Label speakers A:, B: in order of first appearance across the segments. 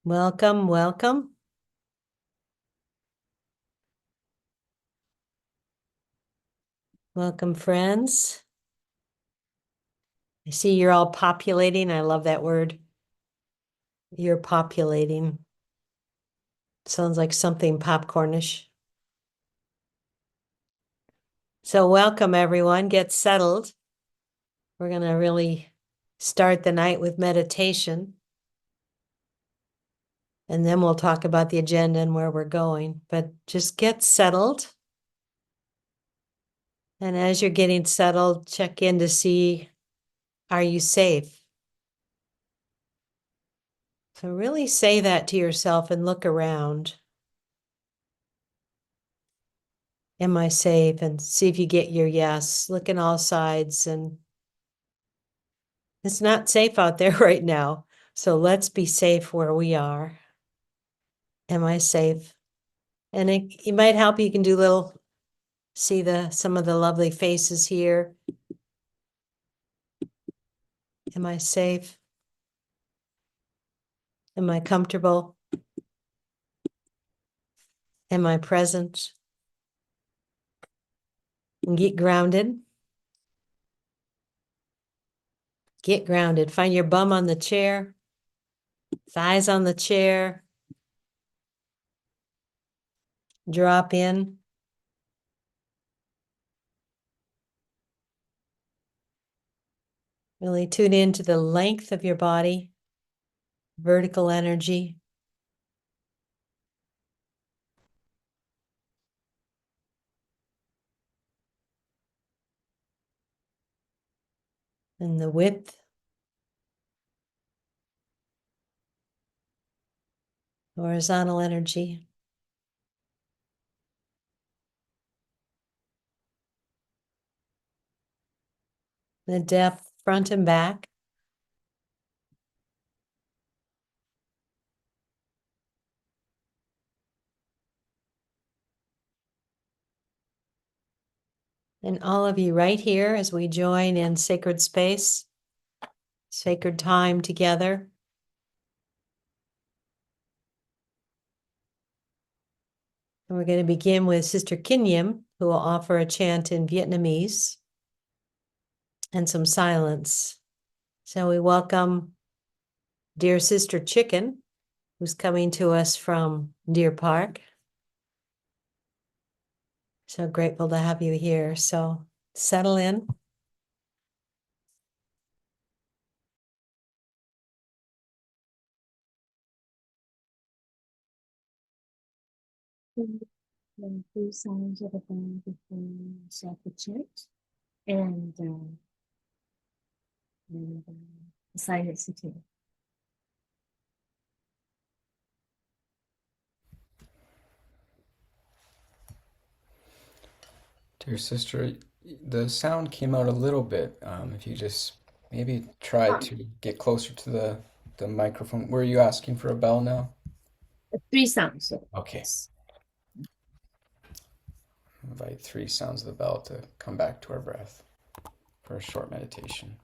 A: Welcome, welcome. Welcome, friends. I see you're all populating. I love that word. You're populating. Sounds like something popcornish. So welcome, everyone. Get settled. We're going to really start the night with meditation. And then we'll talk about the agenda and where we're going. But just get settled. And as you're getting settled, check in to see, are you safe? So really say that to yourself and look around. Am I safe? And see if you get your yes. Look in all sides, and it's not safe out there right now. So let's be safe where we are. Am I safe? And it might help. You can do see some of the lovely faces here. Am I safe? Am I comfortable? Am I present? And get grounded. Get grounded. Find your bum on the chair, thighs on the chair. Drop in. Really tune into the length of your body, vertical energy. And the width, horizontal energy. The depth, front and back. And all of you right here as we join in sacred space, sacred time together. And we're going to begin with Sister Kinh Nghiem, who will offer a chant in Vietnamese and some silence. So we welcome dear Sister Chicken, who's coming to us from Deer Park. So grateful to have you here. So settle in.
B: And three sounds of the bell before we start the chant, and the silence too.
C: Dear sister, the sound came out a little bit. If you just maybe try to get closer to the microphone. Were you asking for a bell now?
B: Three sounds. So
C: Okay.
B: yes.
C: Invite three sounds of the bell to come back to our breath for a short meditation.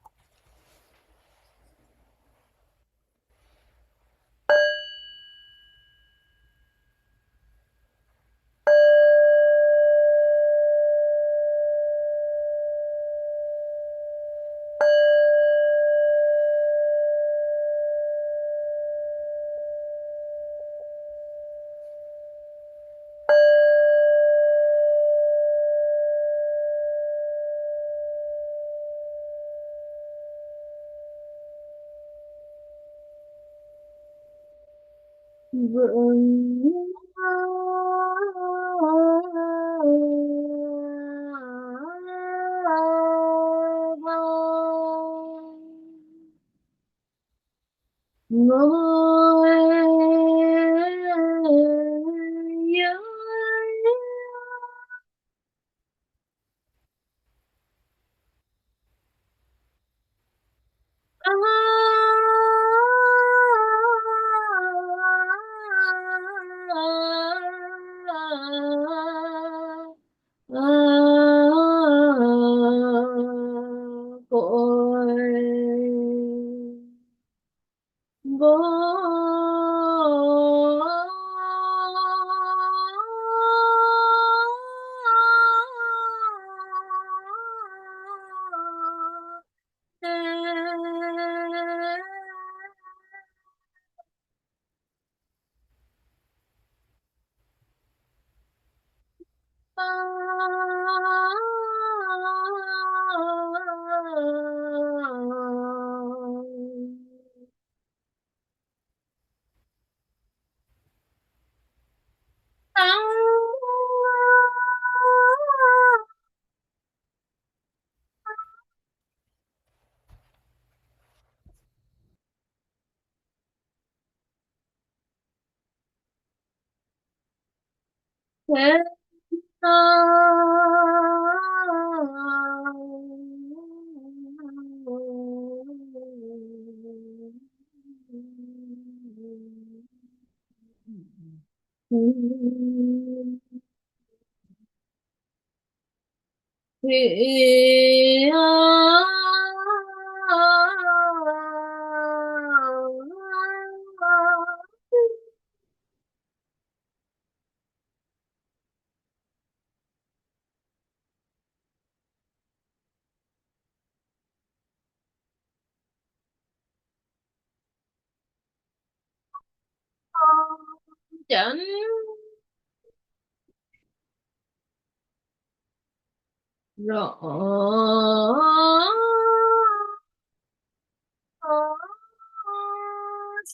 B: thế thì chẳng rõ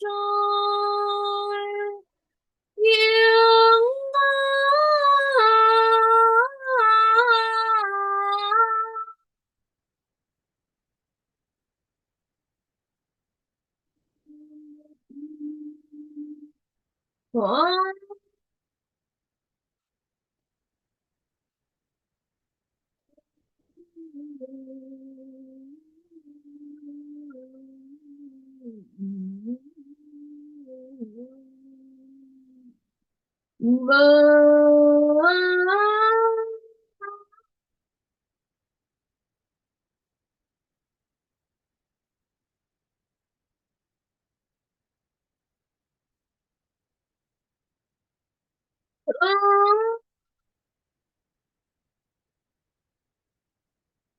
B: rồi nhưng có mơ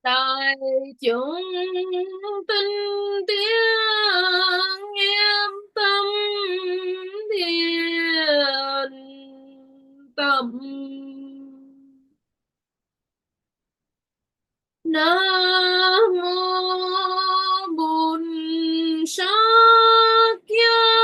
B: đại chúng tinh tiếng nghiêm tâm thiền tâm nam mô bổn sát mô.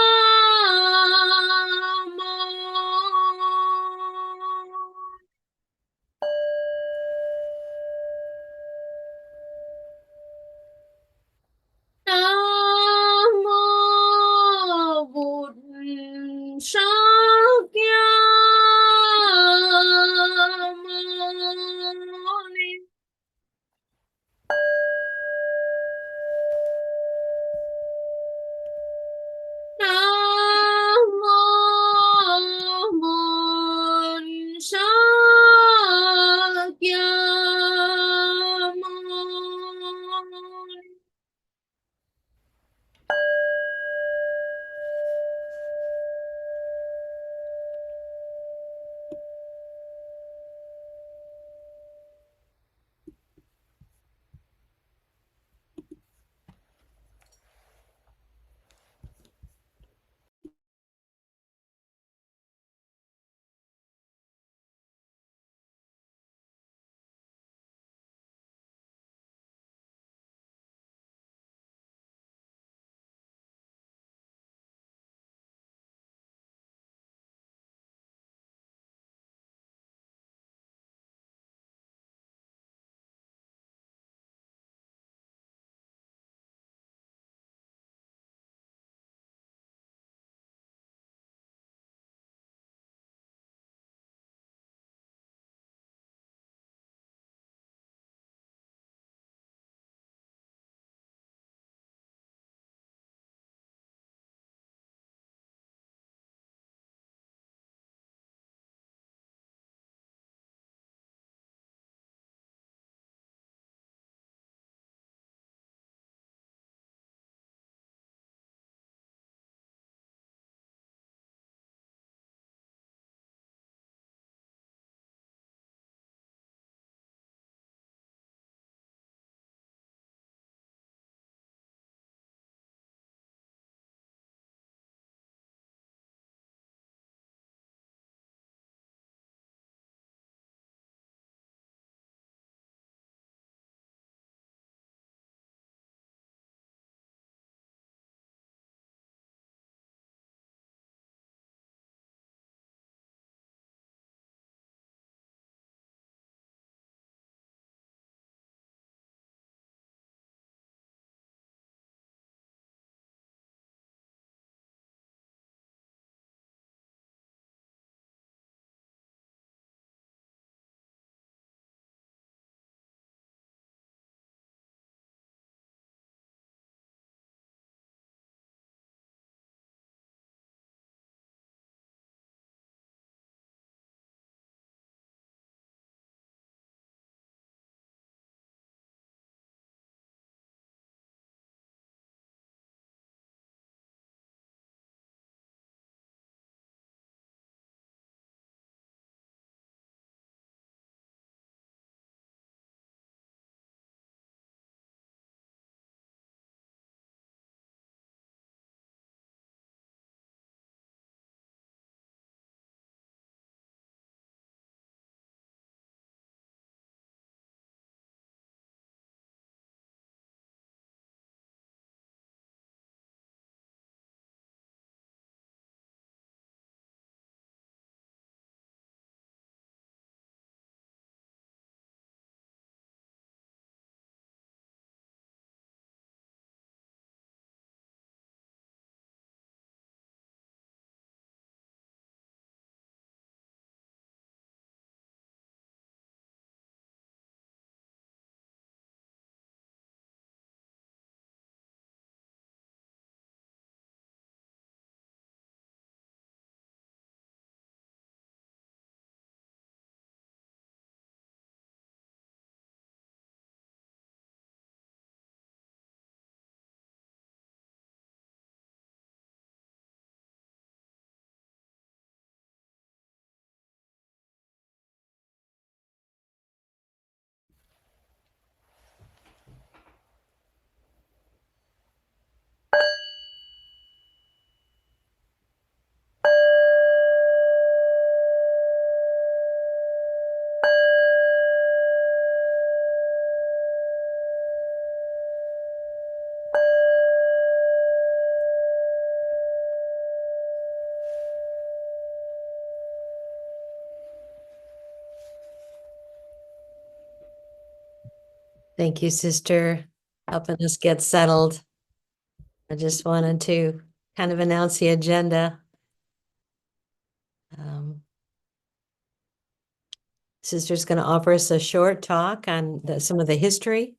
A: Thank you, sister, helping us get settled. I just wanted to kind of announce the agenda. Sister's going to offer us a short talk on some of the history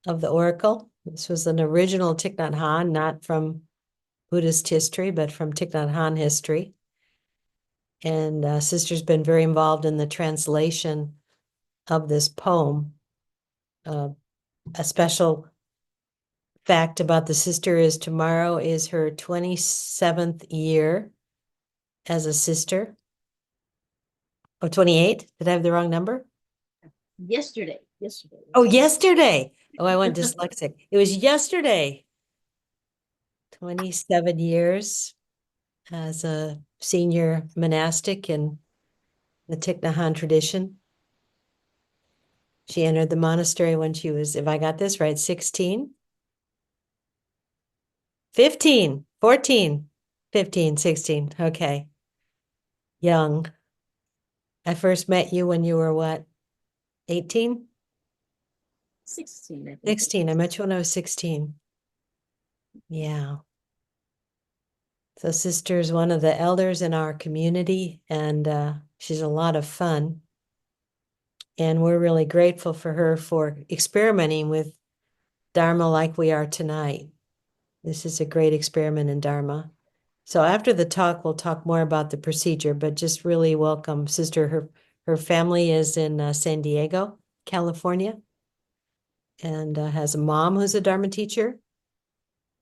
A: of the oracle. This was an original Thich Nhat Hanh, not from Buddhist history, but from Thich Nhat Hanh history. And sister's been very involved in the translation of this poem. A special fact about the sister is tomorrow is her 27th year as a sister. Oh, 28? Did I have the wrong number?
B: Yesterday.
A: Oh, yesterday. Oh, I went dyslexic. It was yesterday. 27 years as a senior monastic in the Thich Nhat Hanh tradition. She entered the monastery when she was, if I got this right, 16, 15, 14, 15, 16. Okay. Young. I first met you when you were what? 18?
B: 16, I think.
A: 16. I met you when I was 16. Yeah. So sister's one of the elders in our community, and she's a lot of fun. And we're really grateful for her for experimenting with Dharma like we are tonight. This is a great experiment in Dharma. So after the talk, we'll talk more about the procedure, but just really welcome sister. Her family is in San Diego, California, and has a mom who's a Dharma teacher.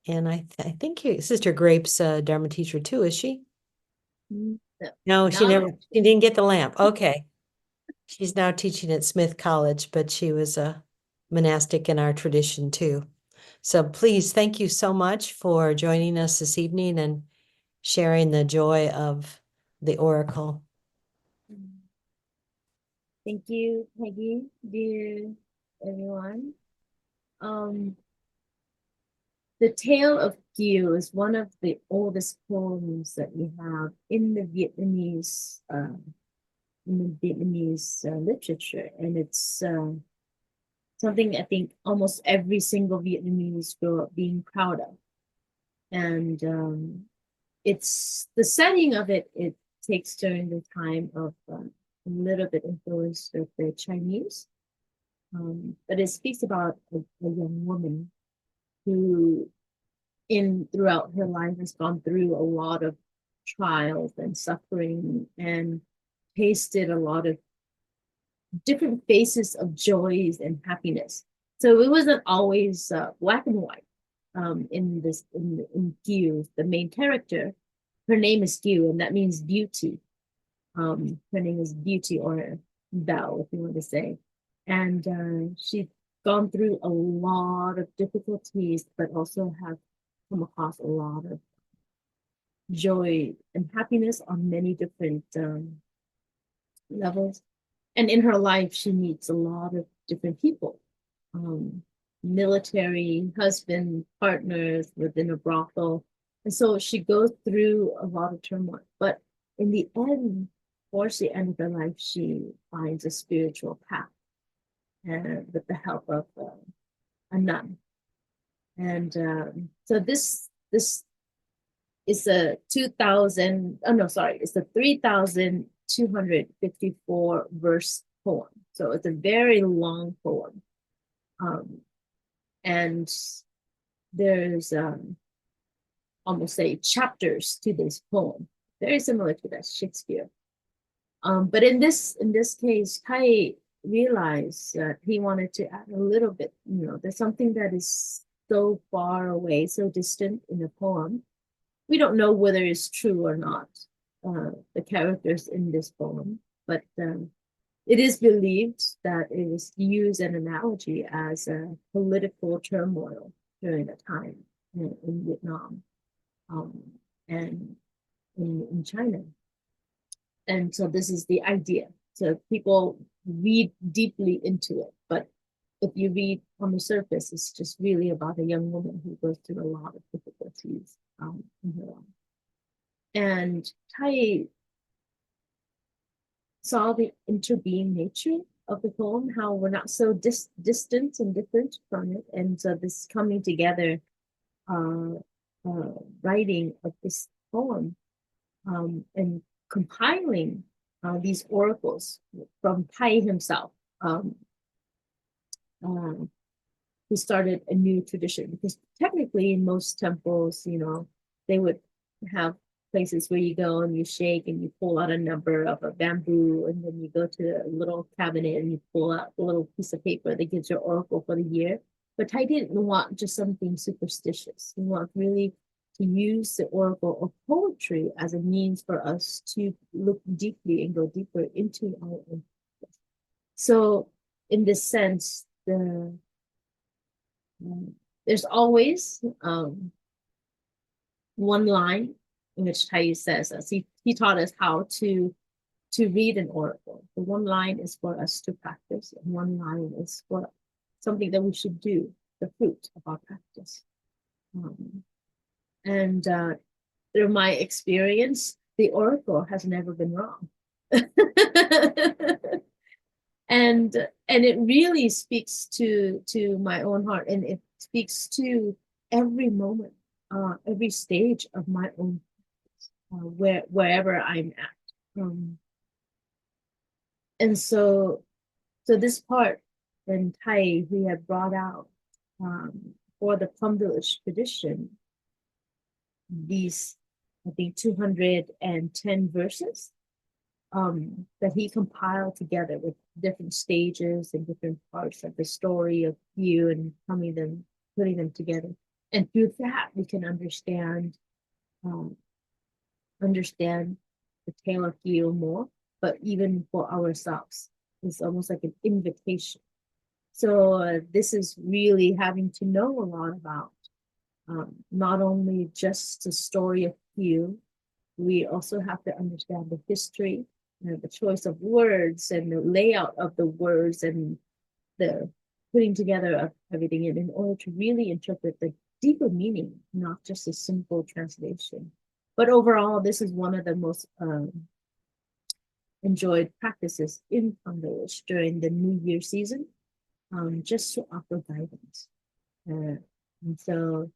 A: And I think Sister Grape's a Dharma teacher too, is she? No, she didn't get the lamp. Okay. She's now teaching at Smith College, but she was a monastic in our tradition too. So please, thank you so much for joining us this evening and sharing the joy of the oracle.
B: Thank you, Peggy, dear everyone. The Tale of Kieu is one of the oldest poems that we have in the Vietnamese literature, and it's something I think almost every single Vietnamese grew up being proud of. And it's the setting of it. It takes during the time of a little bit influenced with the Chinese, but it speaks about a young woman who throughout her life has gone through a lot of trials and suffering and tasted a lot of different faces of joys and happiness. So it wasn't always black and white. In Kieu, the main character, her name is Kieu, and that means beauty. Her name is Beauty, or Belle, if you want to say. And she's gone through a lot of difficulties, but also have come across a lot of joy and happiness on many different levels. And in her life, she meets a lot of different people, military, husband, partners within a brothel. And so she goes through a lot of turmoil. But in the end, towards the end of her life, she finds a spiritual path, and with the help of a nun. And so this is a 3,254 verse poem. So it's a very long poem. And there's almost say chapters to this poem, very similar to that Shakespeare. But in this case, Thich realized that he wanted to add a little bit, there's something that is so far away, so distant in the poem. We don't know whether it's true or not, the characters in this poem, but it is believed that it was used an analogy as a political turmoil during the time in Vietnam and in China. And so this is the idea. So people read deeply into it, but if you read on the surface, it's just really about a young woman who goes through a lot of difficulties in her life. And Thich saw the interbeing nature of the poem, how we're not so distant and different from it. And so this coming together, writing of this poem, and compiling these oracles from Thai himself, who started a new tradition. Because technically in most temples, they would have places where you go and you shake and you pull out a number of a bamboo, and then you go to a little cabinet and you pull out a little piece of paper that gives your oracle for the year. But Thai didn't want just something superstitious. He wanted really to use the oracle of poetry as a means for us to look deeply and go deeper into our own. So in this sense, there's always one line in which Thai says, as he taught us how to read an oracle. The one line is for us to practice, and one line is for something that we should do, the fruit of our practice. And through my experience, the oracle has never been wrong. And it really speaks to my own heart, and it speaks to every moment, every stage of my own practice, wherever I'm at. And so this part in Thai we have brought out for the Plum Village tradition, these, I think, 210 verses that he compiled together with different stages and different parts of the story of Kieu, and putting them together. And through that, we can understand the Tale of Kieu more, but even for ourselves, it's almost like an invitation. So this is really having to know a lot about not only just the story of Kieu, we also have to understand the history, the choice of words and the layout of the words and the putting together of everything in order to really interpret the deeper meaning, not just a simple translation. But overall, this is one of the most enjoyed practices in Plum Village during the New Year season, just to offer guidance. And so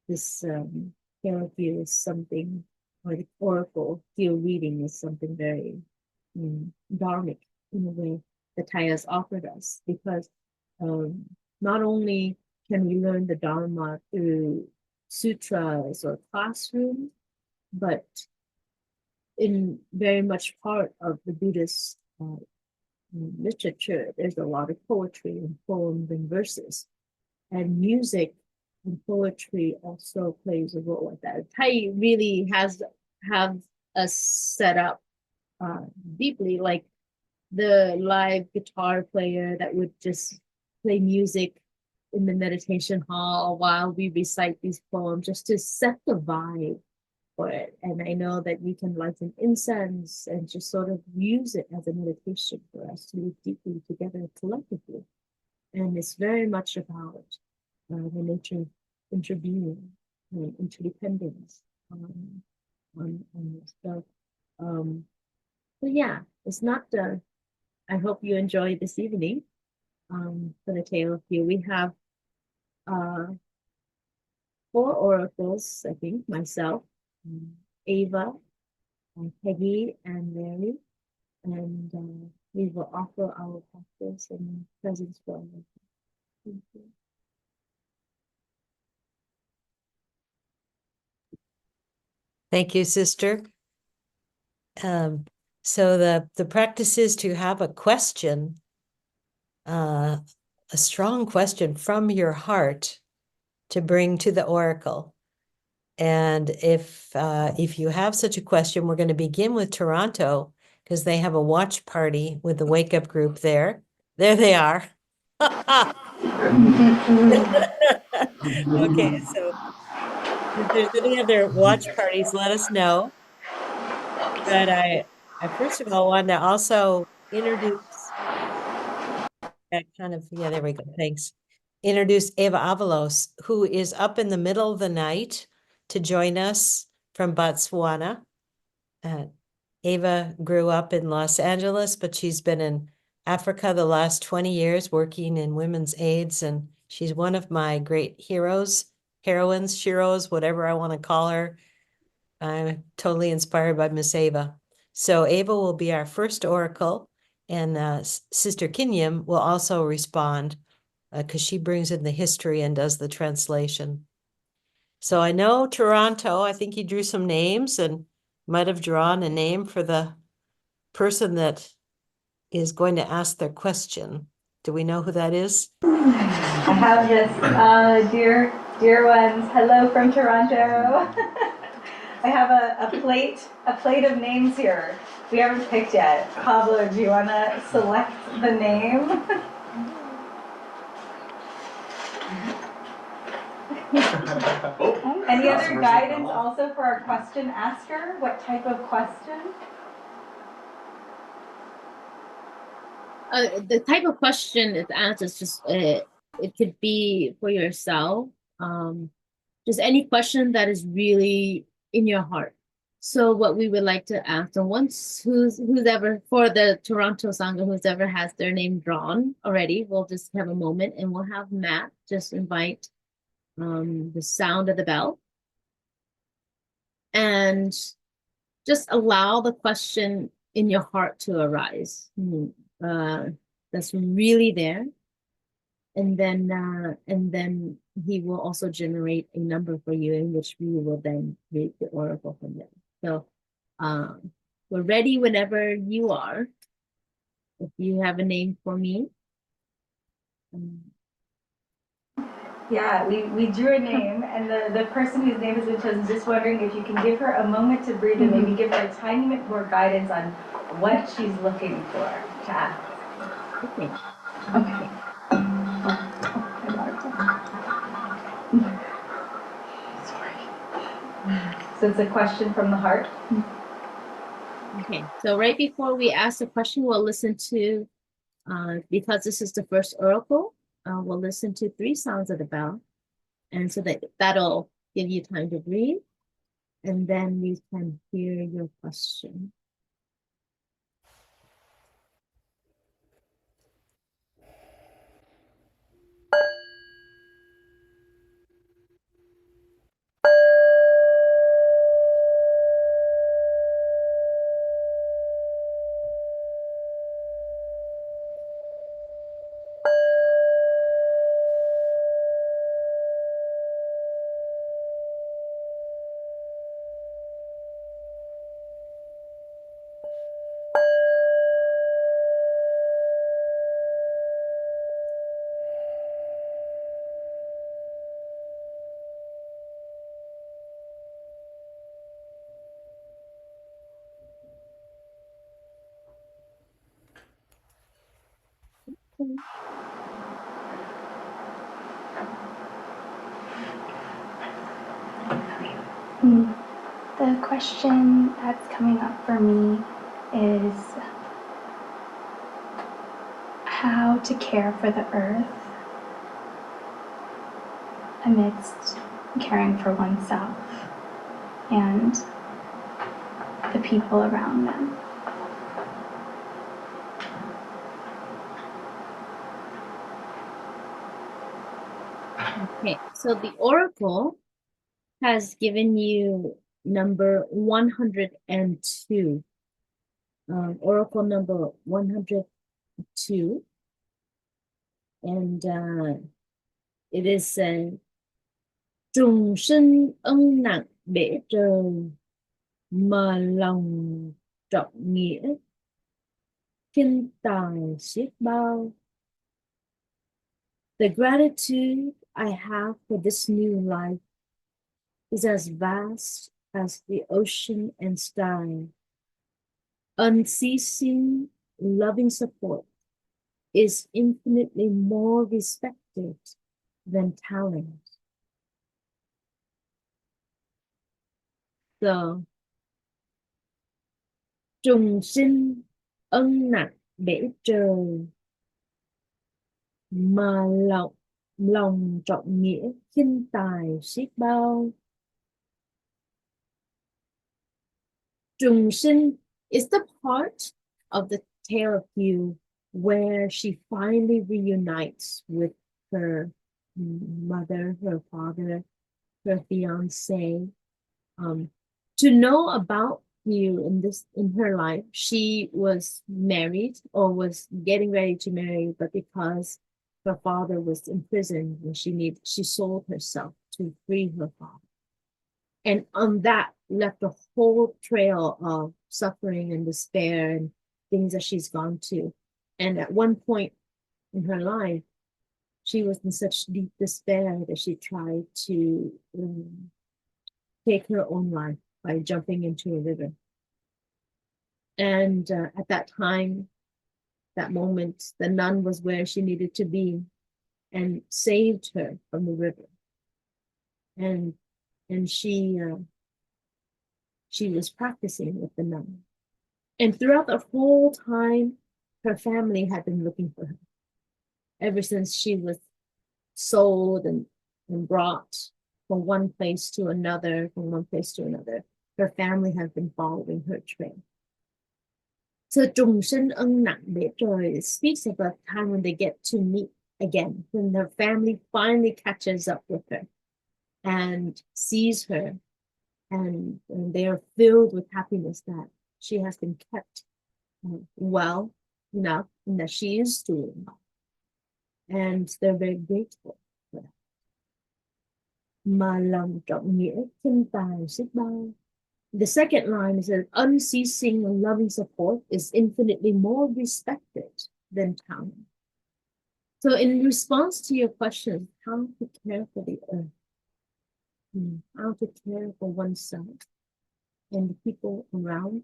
B: this Tale of Kieu is something, or the oracle Kieu reading is something very dharmic in a way that Thai has offered us, because not only can we learn the Dharma through sutras or classroom, but in very much part of the Buddhist literature, there's a lot of poetry and poems and verses, and music and poetry also plays a role like that. Thai really have us set up deeply, like the live guitar player that would just play music in the meditation hall while we recite these poems, just to set the vibe for it. And I know that you can light an incense and just sort of use it as a meditation for us to live deeply together collectively. And it's very much about the nature of interbeing and interdependence on this. So yeah, it's not I hope you enjoy this evening for the Tale of Kieu. We have 4 oracles, I think, myself, Ava, Peggy, and Mary, and we will offer our practice and presence for all. Thank you.
A: Thank you, sister. So the practice is to have a question, a strong question from your heart to bring to the oracle. And if you have such a question, we're going to begin with Toronto, because they have a watch party with the Wake Up group there. There they are. Okay, so if there's any other watch parties, let us know. But I first of all want to also introduce there we go. Thanks. Introduce Eva Avalos, who is up in the middle of the night to join us from Botswana. Eva grew up in Los Angeles, but she's been in Africa the last 20 years working in women's AIDS, and she's one of my great heroes, heroines, sheroes, whatever I want to call her. I'm totally inspired by Miss Ava. So Ava will be our first oracle, and Sister Kinh Nghiem will also respond because she brings in the history and does the translation. So I know Toronto, I think you drew some names and might have drawn a name for the person that is going to ask their question. Do we know who that is?
D: I have just dear ones. Hello from Toronto. I have a plate of names here. We haven't picked yet. Pablo, do you want to select the name? Any other guidance also for our question asker? What type of question?
B: The type of question it answers just it could be for yourself. Just any question that is really in your heart. So what we would like to ask, and once who's ever for the Toronto Sangha, who's ever has their name drawn already, we'll just have a moment and we'll have Matt just invite the sound of the bell and just allow the question in your heart to arise. That's really there. And then he will also generate a number for you in which we will then read the oracle from them. So we're ready whenever you are. If you have a name for me.
D: Yeah, we drew a name, and the person whose name has been chosen is just wondering if you can give her a moment to breathe and maybe give her a tiny bit more guidance on what she's looking for to ask.
B: Okay.
D: Okay. So it's a question from the heart.
B: Okay, so right before we ask the question, we'll listen to, because this is the first oracle, we'll listen to 3 sounds of the bell. And so that'll give you time to breathe. And then you can hear your question.
E: The question that's coming up for me is how to care for the earth amidst caring for oneself and the people around them.
B: Okay, so the oracle has given you number 102. Oracle number 102. And it is Trùng sinh ân nặng bể trời, mà lòng trọng nghĩa, kinh tài xiết bao. The gratitude I have for this new life is as vast as the ocean and sky. Unceasing, loving support is infinitely more respected than talent. So, trùng sinh ân nặng bể trời, mà lòng trọng nghĩa khinh tài xiết bao. Trùng sinh is the part of the Tale of Kieu where she finally reunites with her mother, her father, her fiance. To know about you in her life, she was married or was getting ready to marry, but because her father was in prison and she sold herself to free her father. And on that left a whole trail of suffering and despair and things that she's gone to. And at one point in her life, she was in such deep despair that she tried to take her own life by jumping into a river. And at that time, that moment, the nun was where she needed to be and saved her from the river. And she was practicing with the nun. And throughout the whole time, her family had been looking for her. Ever since she was sold and brought from one place to another, her family has been following her trail. So trùng sinh ân nặng bể trời speaks of a time when they get to meet again, when her family finally catches up with her and sees her, and they are filled with happiness that she has been kept well enough and that she is doing well. And they're very grateful for that. Mà lòng trọng nghĩa chân tài xích bao. The second line is that unceasing and loving support is infinitely more respected than talent. So in response to your question, how to care for the earth, how to care for oneself and the people around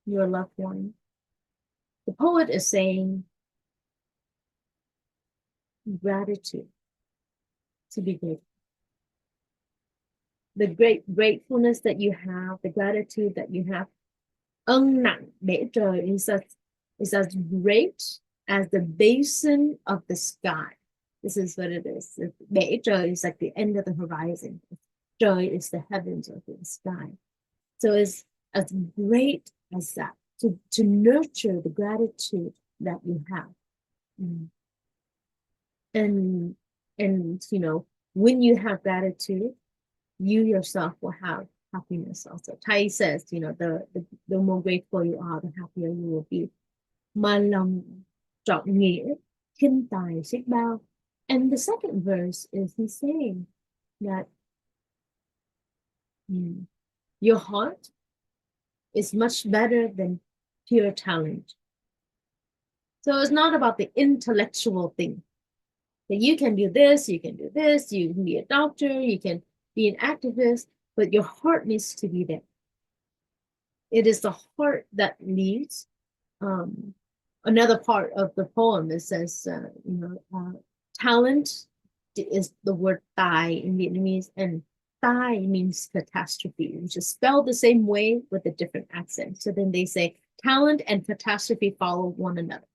B: your loved one, the poet is saying gratitude, to be grateful. The great gratefulness that you have, the gratitude that you have, ân nặng bể trời is as great as the basin of the sky. This is what it is. Bể trời is like the end of the horizon. Trời is the heavens or the sky. So it's as great as that, to nurture the gratitude that you have. And you know, when you have gratitude, you yourself will have happiness also. Thai says, you know, the more grateful you are, the happier you will be. Mà lòng trọng nghĩa thiên tài xích bao. And the second verse is he's saying that your heart is much better than pure talent. So it's not about the intellectual thing. That you can do this, you can be a doctor, you can be an activist, but your heart needs to be there. It is the heart that leads. Another part of the poem, it says, talent is the word tài in Vietnamese, and tài means catastrophe, which is spelled the same way with a different accent. So then they say talent and catastrophe follow one another.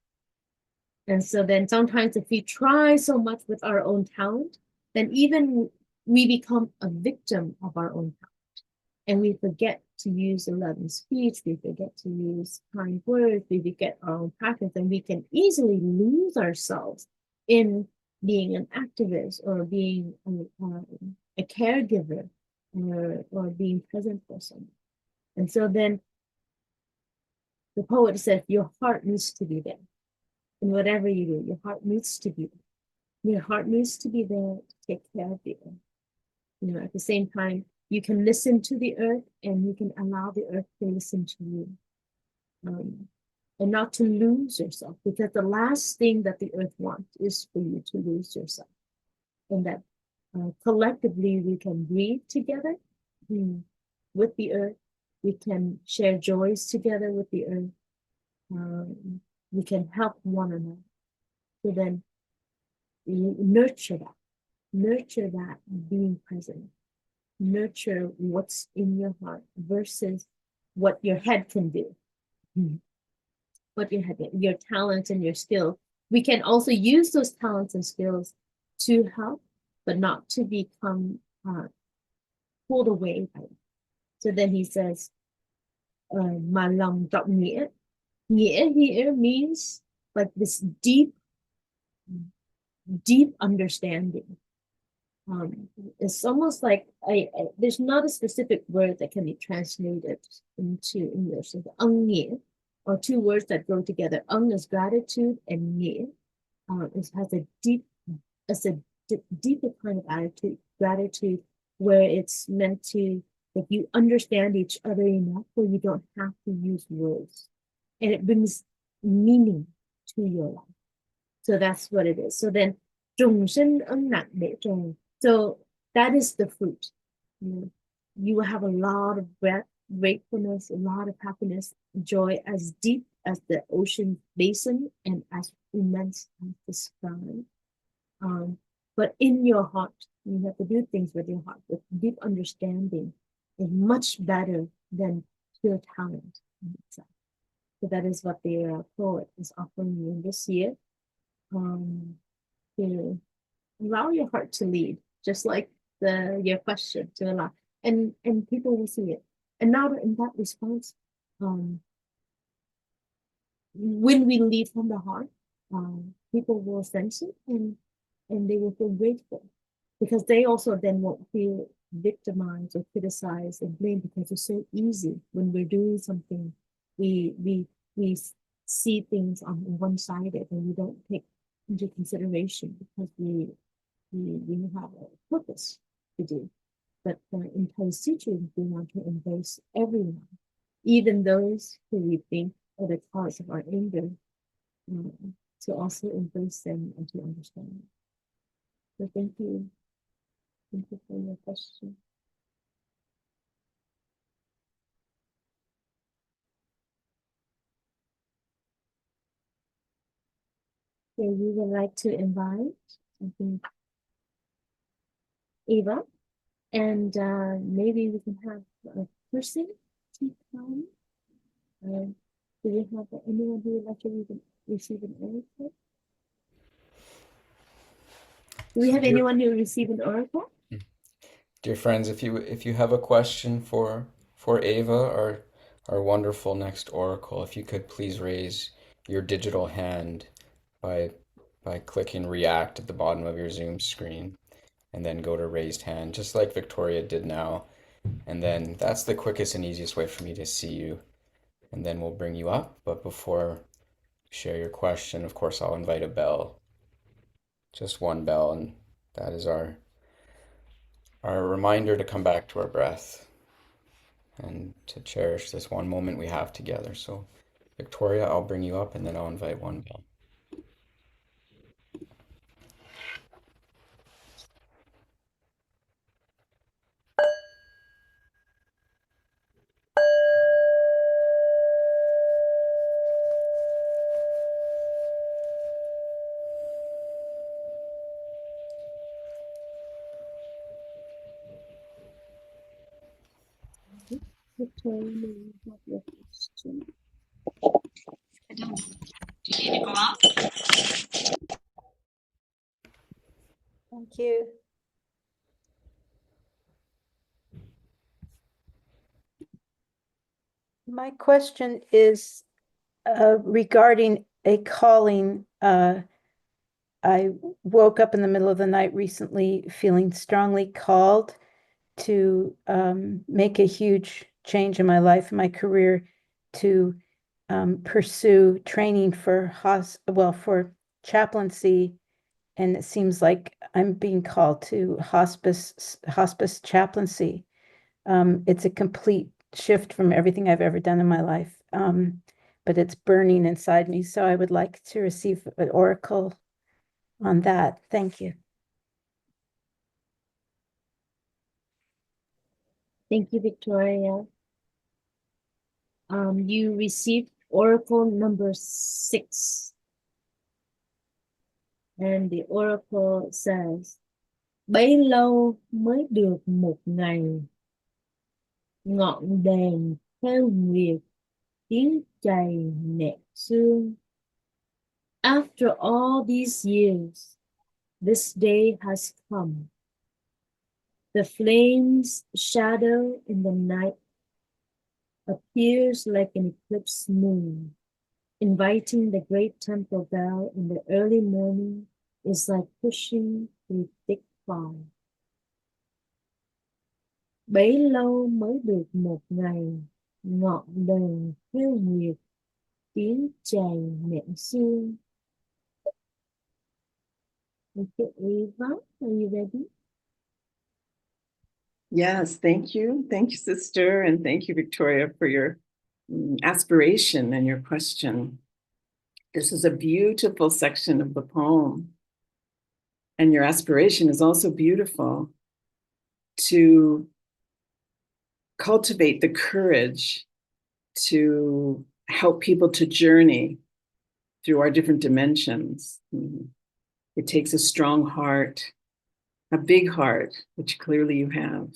B: And so then sometimes if we try so much with our own talent, then even we become a victim of our own talent. And we forget to use loving speech, we forget to use kind words, we forget our own practice, and we can easily lose ourselves in being an activist or being a caregiver or being present for someone. And so then the poet said, your heart needs to be there. In whatever you do, your heart needs to be there. Your heart needs to be there to take care of the earth. You know, at the same time, you can listen to the earth and you can allow the earth to listen to you. And not to lose yourself, because the last thing that the earth wants is for you to lose yourself. And that collectively we can breathe together with the earth. We can share joys together with the earth. We can help one another. So then you nurture that being present. Nurture what's in your heart versus what your head can do. What your talents and your skills. We can also use those talents and skills to help, but not to become pulled away by it. So then he says, mà lòng trọng nghĩa. Nghĩa here means like this deep understanding. It's almost like there's not a specific word that can be translated into English. So the ân nghĩa, or two words that go together. Ân is gratitude, and nghĩa it has a deeper kind of attitude, gratitude, where it's meant to, like, you understand each other enough where you don't have to use words, and it brings meaning to your life. So that's what it is. So then, 众生恩难美中. So that is the fruit. You will have a lot of gratefulness, a lot of happiness, joy as deep as the ocean basin and as immense as the sky. But in your heart, you have to do things with your heart. With deep understanding is much better than pure talent in itself. So that is what the poet is offering you this year. To allow your heart to lead, just like your question, to allow, and people will see it. And now in that response, when we lead from the heart, people will sense it, and they will feel grateful, because they also then won't feel victimized or criticized and blamed, because it's so easy when we're doing something. We see things on one-sided, and we don't take into consideration, because we have a purpose to do. But in Thai teaching, we want to embrace everyone, even those who we think are the cause of our anger, to also embrace them and to understand them. So thank you. Thank you for your question. Okay, we would like to invite, I think, Eva, and maybe we can have a person to come. Do we have anyone who would like to receive an oracle? Do we have anyone who receive an oracle?
C: Dear friends, if you have a question for Ava, our wonderful next oracle, if you could please raise your digital hand by clicking react at the bottom of your Zoom screen, and then go to raised hand, just like Victoria did now. And then that's the quickest and easiest way for me to see you. And then we'll bring you up. But before you share your question, of course, I'll invite a bell. Just one bell, and that is our reminder to come back to our breath and to cherish this one moment we have together. So, Victoria, I'll bring you up, and then I'll invite one bell.
B: Victoria, may we have your question?
A: Thank you. My question is regarding a calling. I woke up in the middle of the night recently feeling strongly called to make a huge change in my life, my career, to pursue training for for chaplaincy, and it seems like I'm being called to hospice chaplaincy. It's a complete shift from everything I've ever done in my life, but it's burning inside me. So I would like to receive an oracle on that. Thank you.
B: Thank you, Victoria. You received oracle number 6. And the oracle says, bấy lâu mới được một ngày, ngọn đèn theo nguyệt, tiếng chày nẹt xương. After all these years, this day has come. The flame's shadow in the night appears like an eclipsed moon Inviting the great temple bell in the early morning is like pushing through thick fog. Bấy lâu mới được một ngày, ngọn đèn hiu nguyệt, tiếng chài nện xương. Okay, Eva, are you ready?
F: Yes, thank you. Thank you, sister. And thank you, Victoria, for your aspiration and your question. This is a beautiful section of the poem. And your aspiration is also beautiful, to cultivate the courage to help people to journey through our different dimensions. It takes a strong heart, a big heart, which clearly you have.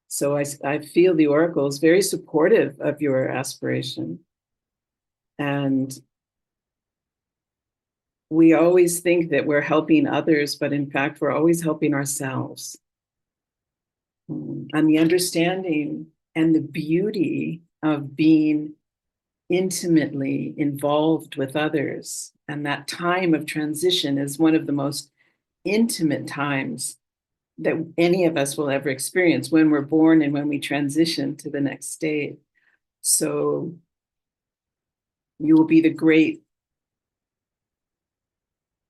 F: So I feel the oracle is very supportive of your aspiration. And we always think that we're helping others, but in fact, we're always helping ourselves. And the understanding and the beauty of being intimately involved with others. And that time of transition is one of the most intimate times that any of us will ever experience, when we're born and when we transition to the next state. So you will be the great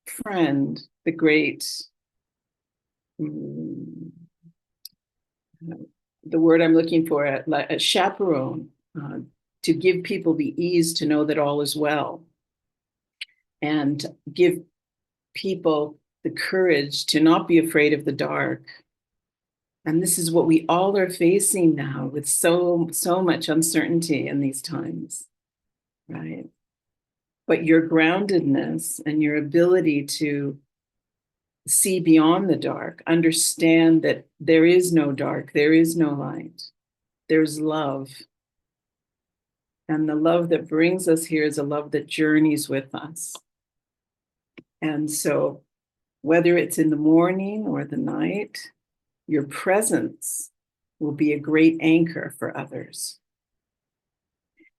F: friend, the great, the word I'm looking for, a chaperone, to give people the ease to know that all is well, and give people the courage to not be afraid of the dark. And this is what we all are facing now, with so much uncertainty in these times, right? But your groundedness and your ability to see beyond the dark, understand that there is no dark, there is no light, there's love. And the love that brings us here is a love that journeys with us. And so whether it's in the morning or the night, your presence will be a great anchor for others.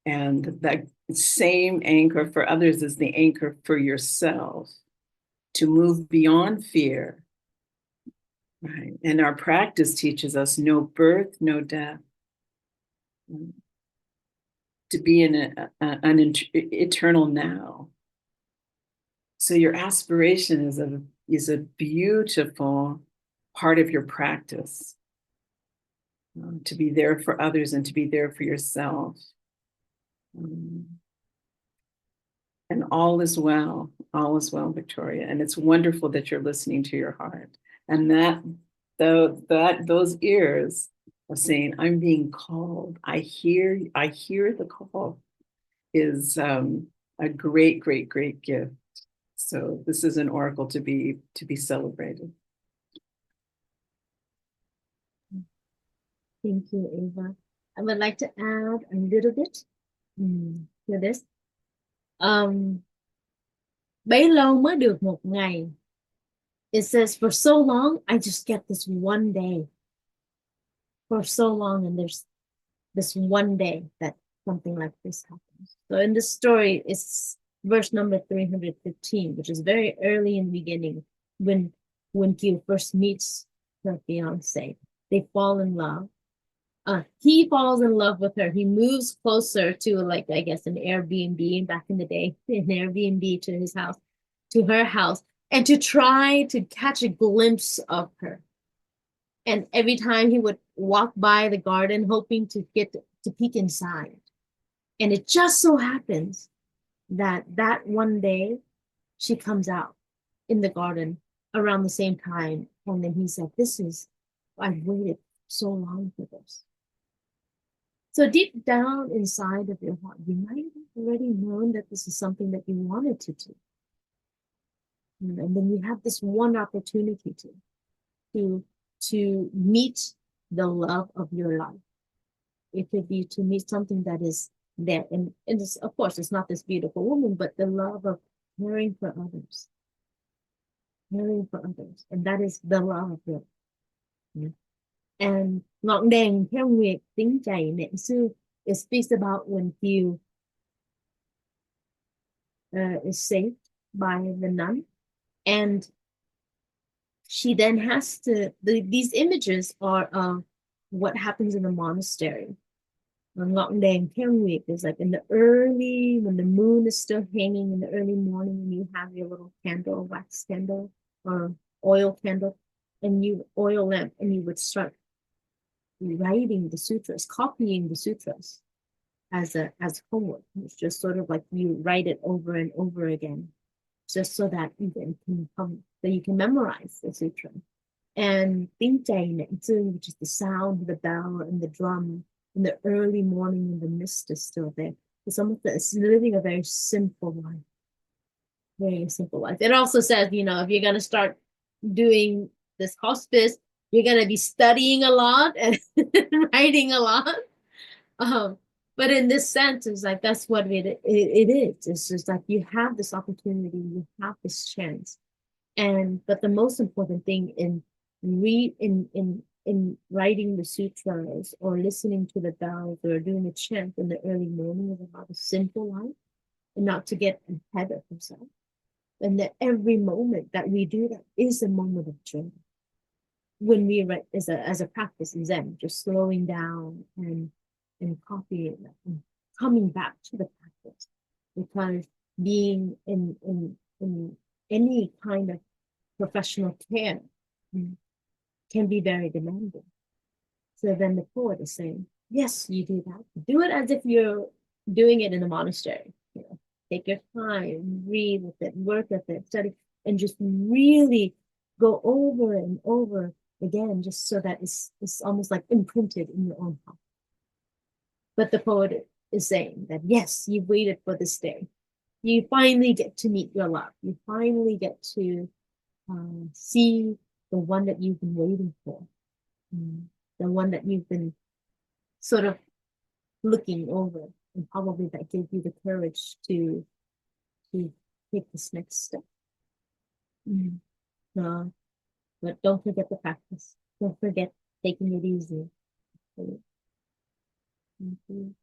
F: And that same anchor for others is the anchor for yourself, to move beyond fear. Right? And our practice teaches us no birth, no death. To be in an eternal now. So your aspiration is a beautiful part of your practice, to be there for others and to be there for yourself. And all is well, Victoria. And it's wonderful that you're listening to your heart, and that those ears are saying, I'm being called. I hear the call, is a great gift. So this is an oracle to be celebrated.
B: Thank you, Eva. I would like to add a little bit to this. Bấy lâu mới được một ngày. It says, for so long, I just get this one day. For so long, and there's this one day that something like this happens. So in this story, it's verse number 315, which is very early in the beginning, when Kieu first meets her fiance. They fall in love. He falls in love with her. He moves closer to, like, I guess, an Airbnb back in the day, an Airbnb to his house, to her house, and to try to catch a glimpse of her. And every time he would walk by the garden, hoping to get to peek inside. And it just so happens that one day she comes out in the garden around the same time. And then he said, I've waited so long for this. So deep down inside of your heart, you might have already known that this is something that you wanted to do. And then you have this one opportunity to meet the love of your life. It could be to meet something that is there. And this, of course, it's not this beautiful woman, but the love of caring for others. Caring for others. And that is the love of your life. And ngọn đèn theo nguyệt tiếng chảy nện xưa, it speaks about when Kieu is saved by the nun, and she then has to. These images are what happens in the monastery. Ngọn đèn theo nguyệt is like in the early, when the moon is still hanging in the early morning, and you have your little candle, wax candle or oil candle, and you oil lamp, and you would start writing the sutras, copying the sutras as homework. It's just sort of like you write it over and over again, just so that you can memorize the sutra. And tiếng chày nện dương, which is the sound of the bell and the drum in the early morning when the mist is still there. It's living a very simple life. Very simple life. It also says, if you're gonna start doing this hospice, you're gonna be studying a lot and writing a lot. But in this sense, it's like that's what it is. It's just like you have this opportunity, you have this chance. But the most important thing in writing the sutras or listening to the bells or doing a chant in the early morning is about a simple life and not to get ahead of himself. And that every moment that we do that is a moment of joy. When we write as a practice in Zen, just slowing down and copying that and coming back to the practice, because being in any kind of professional care can be very demanding. So then the poet is saying, yes, you do that. Do it as if you're doing it in a monastery. Take your time, read with it, work with it, study, and just really go over and over again, just so that it's almost like imprinted in your own heart. But the poet is saying that, yes, you've waited for this day. You finally get to meet your love. You finally get to see the one that you've been waiting for, the one that you've been sort of looking over, and probably that gave you the courage to take this next step. But don't forget the practice. Don't forget taking it easy. Thank you.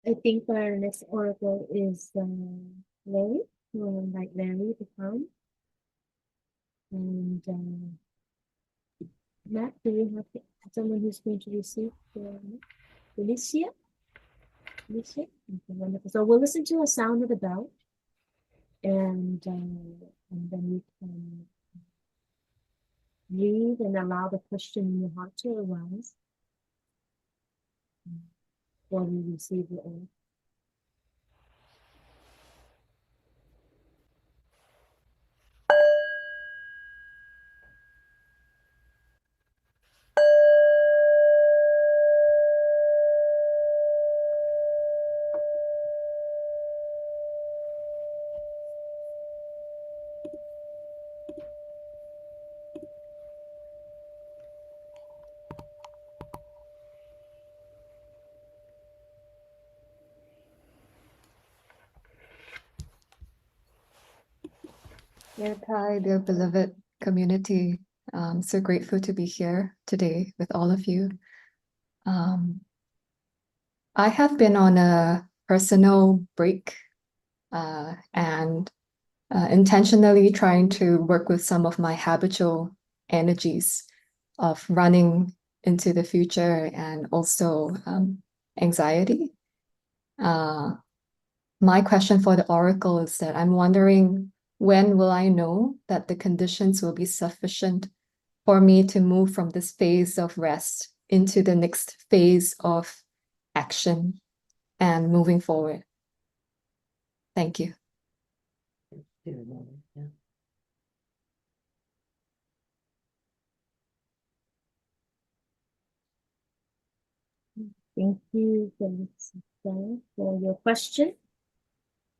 B: I think our next oracle is Larry. We'll invite Larry to come. And Matt, do you have someone who's going to receive Felicia? Felicia? Okay, wonderful. So we'll listen to a sound of the bell, and then you can read and allow the question in your heart to arise while you receive the oracle.
G: Dear Pai, dear beloved community, so grateful to be here today with all of you. I have been on a personal break and intentionally trying to work with some of my habitual energies of running into the future and also anxiety. My question for the oracle is that I'm wondering, when will I know that the conditions will be sufficient for me to move from this phase of rest into the next phase of action and moving forward? Thank you.
B: Thank you, Felicia, for your question.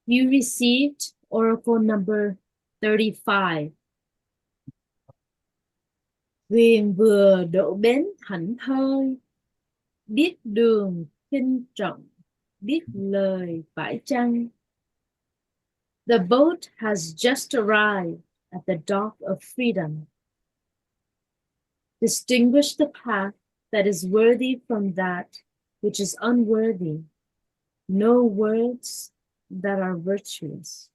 B: You received oracle number 35. Thuyền vừa đậu bến thảnh thơi, biết đường trân trọng, biết lời phải chăng. The boat has just arrived at the dock of freedom. Distinguish the path that is worthy from that which is unworthy, no words that are virtuous.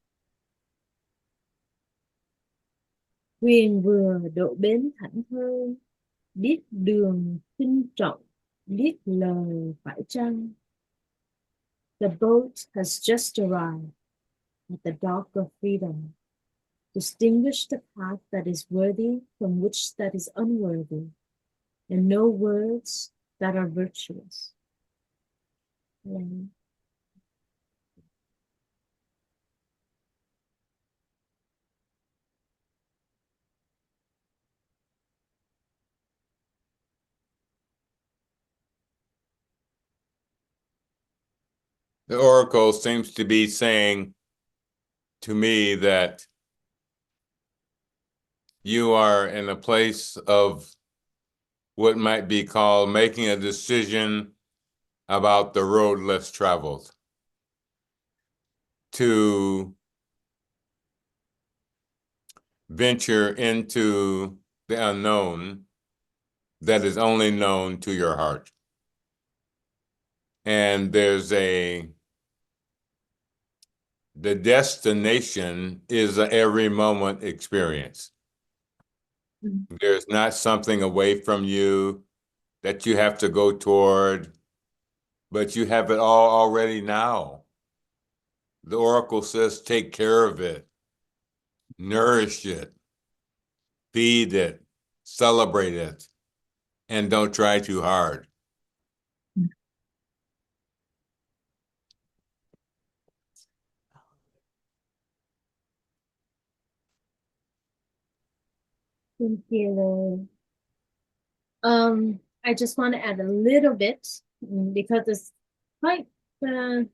B: Thuyền vừa độ bến thảnh thơi, biết đường trinh trọng, biết lời phải chăng. The boat has just arrived at the dock of freedom. Distinguish the path that is worthy from which that is unworthy, and no words that are virtuous.
H: The oracle seems to be saying to me that you are in a place of what might be called making a decision about the road less traveled, to venture into the unknown that is only known to your heart. And the destination is an every moment experience.
B: Mm-hmm.
H: There's not something away from you that you have to go toward, but you have it all already now. The oracle says, take care of it, nourish it, feed it, celebrate it, and don't try too hard.
B: Thank you. I just want to add a little bit because it's quite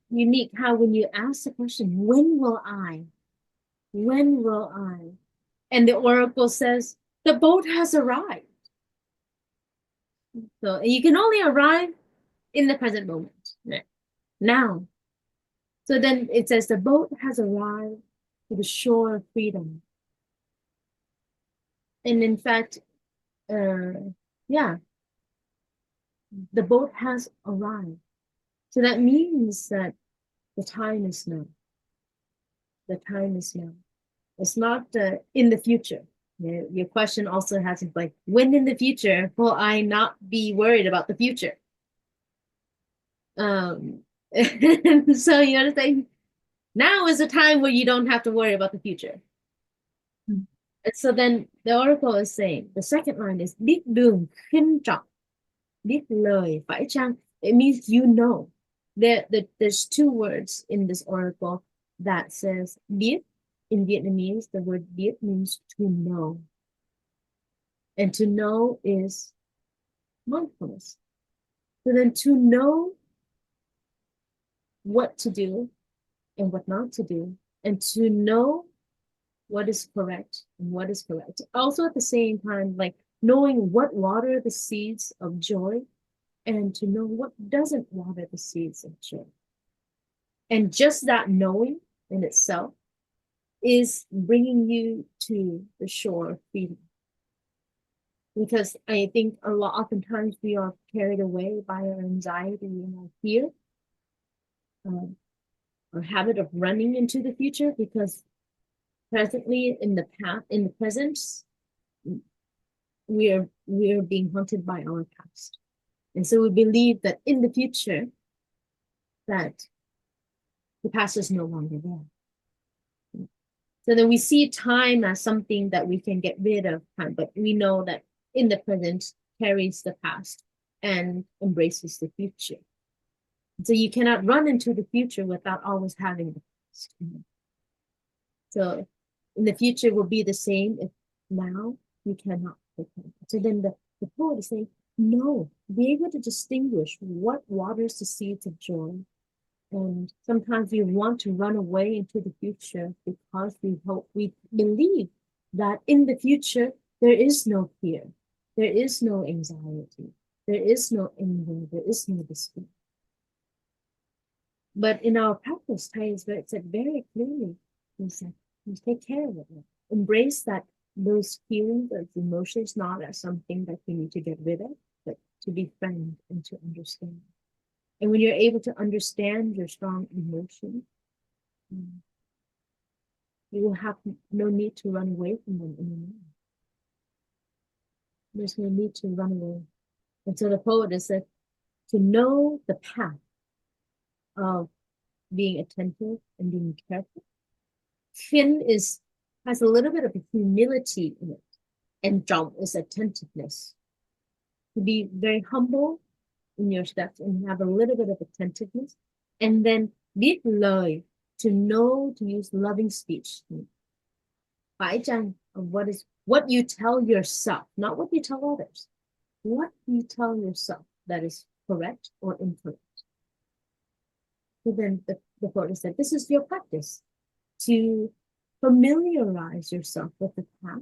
B: unique how when you ask the question, when will I? When will I? And the oracle says, the boat has arrived. So you can only arrive in the present moment, now. So then it says the boat has arrived to the shore of freedom. And in fact, yeah, the boat has arrived. So that means that the time is now. The time is now. It's not in the future. Your question also has to be like, when in the future will I not be worried about the future? So you understand, now is a time where you don't have to worry about the future. And so then the oracle is saying, the second line is biết đường khinh trọng, biết lời phải chăng. It means you know. There's two words in this oracle that says biết. In Vietnamese, the word biết means to know. And to know is mindfulness. So then to know what to do and what not to do, and to know what is correct and what is correct. Also at the same time, like knowing what water the seeds of joy and to know what doesn't water the seeds of joy. And just that knowing in itself is bringing you to the shore of freedom. Because I think oftentimes we are carried away by our anxiety and our fear, our habit of running into the future, because presently in the present, we are being haunted by our past. And so we believe that in the future, that the past is no longer there. So then we see time as something that we can get rid of time, but we know that in the present carries the past and embraces the future. So you cannot run into the future without always having the past. So in the future will be the same if now you cannot prepare. So then the poet is saying, no, be able to distinguish what waters the seeds of joy. And sometimes we want to run away into the future because we believe that in the future, there is no fear, there is no anxiety, there is no anger, there is no despair. But in our practice, Thai said very clearly, he said, you take care of it. Embrace that those feelings, those emotions, not as something that you need to get rid of, but to befriend and to understand. And when you're able to understand your strong emotion, you will have no need to run away from them anymore. There's no need to run away. And so the poet has said, to know the path of being attentive and being careful. Kin has a little bit of humility in it, and Zhang is attentiveness. To be very humble in your steps and have a little bit of attentiveness, and then biết lời, to know to use loving speech. Phải chăng of what you tell yourself, not what you tell others. What you tell yourself that is correct or incorrect. So then the poet said, this is your practice, to familiarize yourself with the path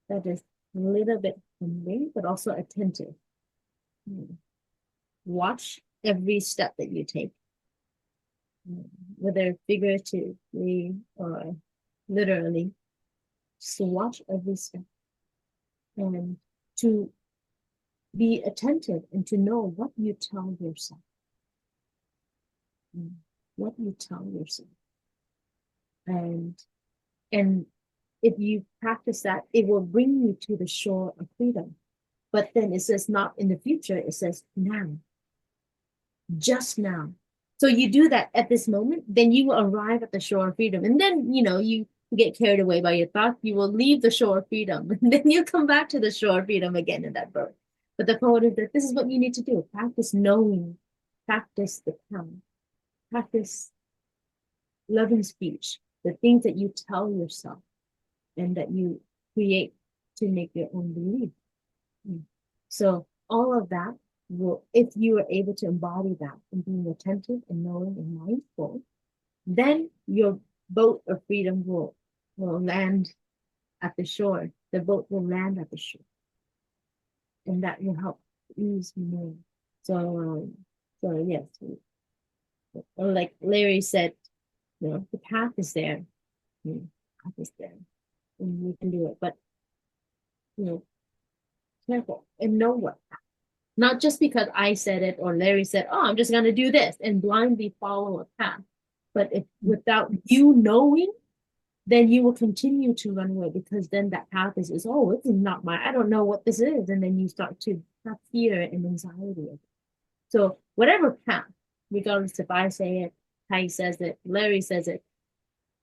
B: that is a little bit humbling, but also attentive. Watch every step that you take, whether figuratively or literally. So watch every step, and to be attentive and to know what you tell yourself. What you tell yourself. And if you practice that, it will bring you to the shore of freedom. But then it says not in the future, it says now. Just now. So you do that at this moment, then you will arrive at the shore of freedom. And then, you get carried away by your thoughts, you will leave the shore of freedom. And then you come back to the shore of freedom again in that birth. But the poet is that this is what you need to do. Practice knowing, practice the calm, practice loving speech, the things that you tell yourself and that you create to make your own belief. So all of that will, if you are able to embody that and being attentive and knowing and mindful, then your boat of freedom will land at the shore. The boat will land at the shore. And that will help ease more. So yes, or like Larry said, the path is there. The path is there, and we can do it. But careful and know what. Not just because I said it or Larry said, "Oh, I'm just gonna do this," and blindly follow a path. But if without you knowing, then you will continue to run away, because then that path is this is not I don't know what this is. And then you start to have fear and anxiety. So whatever path, regardless if I say it, Ty says it, Larry says it,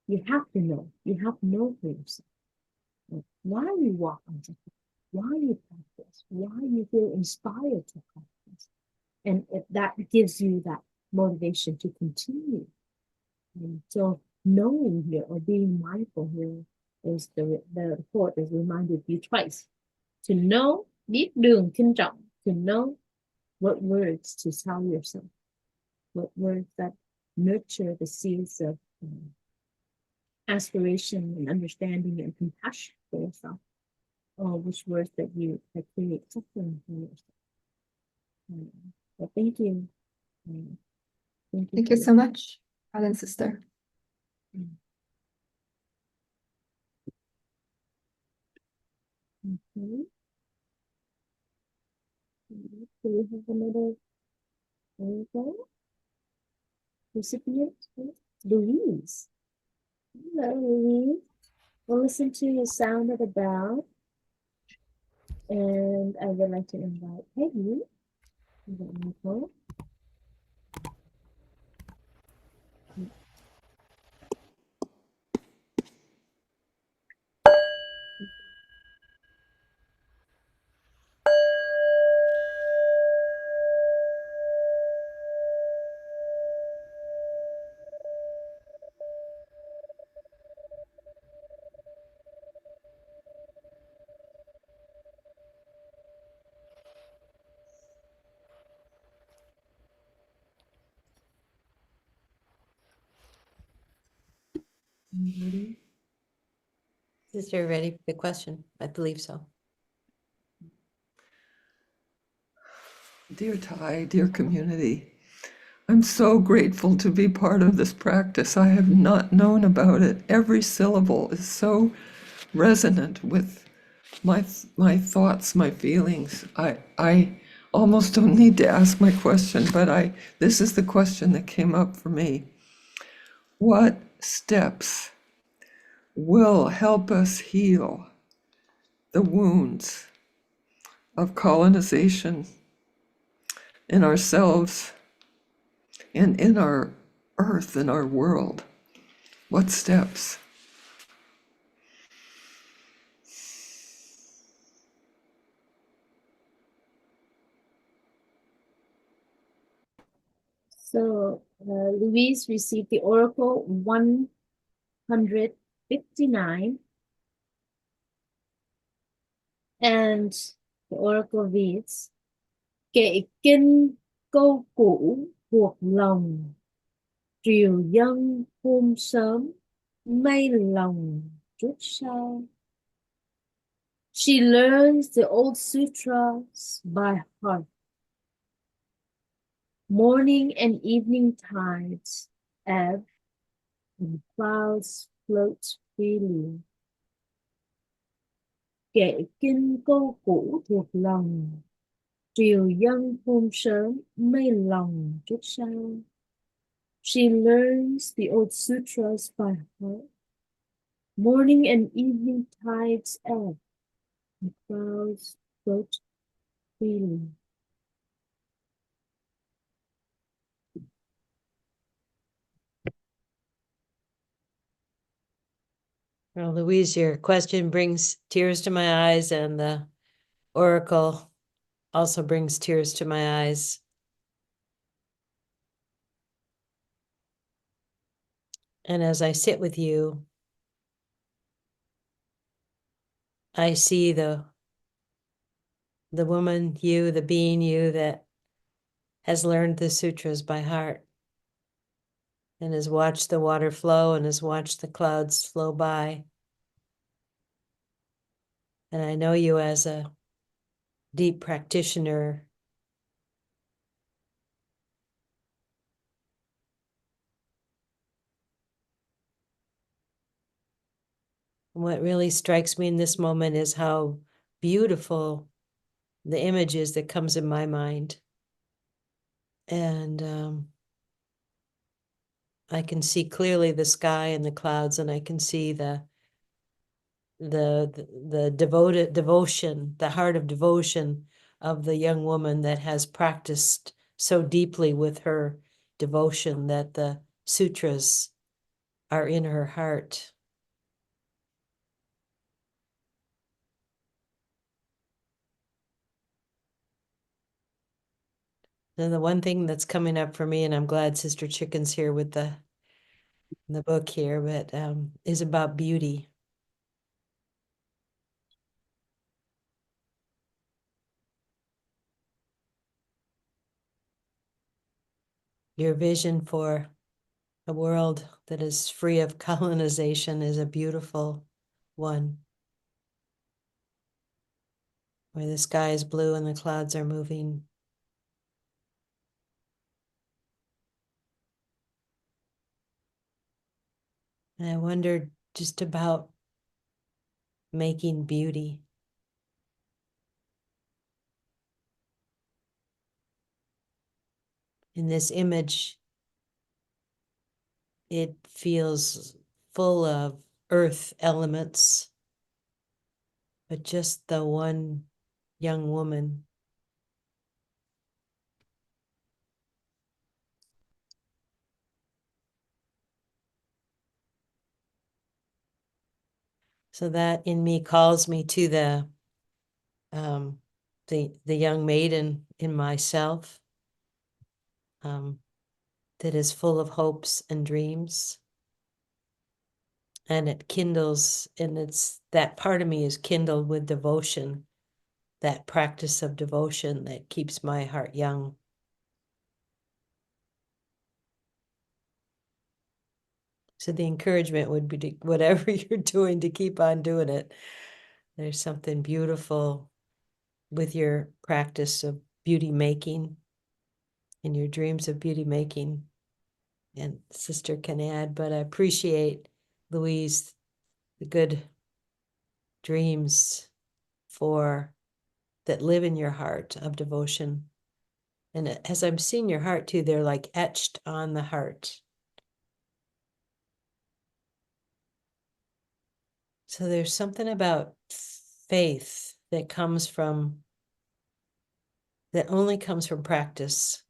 B: you have to know. You have to know for yourself. Why you walk on such a path, why you practice, why you feel inspired to practice. And if that gives you that motivation to continue. And so knowing here or being mindful here is the poet has reminded you twice. To know, biết đường kinh trọng, to know what words to tell yourself, what words that nurture the seeds of aspiration and understanding and compassion for yourself, or which words that create suffering for yourself. But thank you.
G: Thank you so much, brother and sister.
B: Okay. Do we have another recipient? Louise. Hello, Louise. We'll listen to the sound of the bell. And I would like to invite Peggy.
A: Sister, ready for the question? I believe so.
I: Dear Thai, dear community, I'm so grateful to be part of this practice. I have not known about it. Every syllable is so resonant with my thoughts, my feelings. I almost don't need to ask my question, but this is the question that came up for me. What steps will help us heal the wounds of colonization in ourselves and in our earth, in our world? What steps?
B: So Louise received the Oracle 159, and the Oracle reads: Kệ kinh câu cũ thuộc lòng, triều dân hôm sớm, mây lòng trước sau. She learns the old sutras by heart. Morning and evening tides ebb and clouds float freely. Kệ kinh câu cũ thuộc lòng, triều dân hôm sớm, mây lòng trước sau. She learns the old sutras by heart. Morning and evening tides ebb and clouds float freely.
A: Well, Louise, your question brings tears to my eyes, and the oracle also brings tears to my eyes. And as I sit with you, I see the woman you, the being you that has learned the sutras by heart and has watched the water flow and has watched the clouds flow by. And I know you as a deep practitioner. And what really strikes me in this moment is how beautiful the image is that comes in my mind. And I can see clearly the sky and the clouds, and I can see the devoted devotion, the heart of devotion of the young woman that has practiced so deeply with her devotion that the sutras are in her heart. And the one thing that's coming up for me, and I'm glad Sister Chicken's here with the book here, but is about beauty. Your vision for a world that is free of colonization is a beautiful one, where the sky is blue and the clouds are moving. And I wondered just about making beauty. In this image, it feels full of earth elements, but just the one young woman. So that in me calls me to the young maiden in myself, that is full of hopes and dreams. And it kindles, and it's that part of me is kindled with devotion, that practice of devotion that keeps my heart young. So the encouragement would be to, whatever you're doing, to keep on doing it. There's something beautiful with your practice of beauty making and your dreams of beauty making. And Sister can add, but I appreciate, Louise, the good dreams for that live in your heart of devotion. And as I'm seeing your heart too, they're like etched on the heart. So there's something about faith that only comes from practice.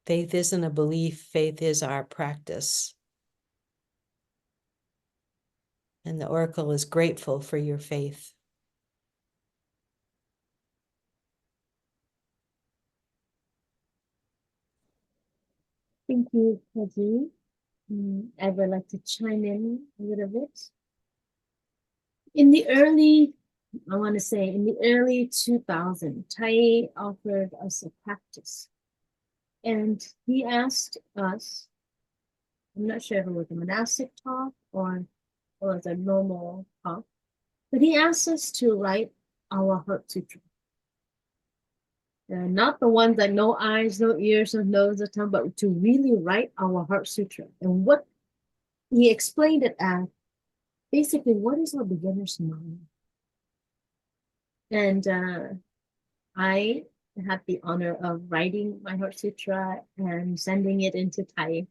A: Faith isn't a belief, faith is our practice. And the oracle is grateful for your faith.
B: Thank you, Kaji. I would like to chime in a little bit. In the early 2000, Tai offered us a practice. And he asked us, I'm not sure if it was a monastic talk or it was a normal talk, but he asked us to write our Heart Sutra. Not the ones that no eyes, no ears, no nose, no tongue, but to really write our Heart Sutra. And what he explained it as, basically, what is our beginner's mind? And I had the honor of writing my Heart Sutra and sending it into Thai.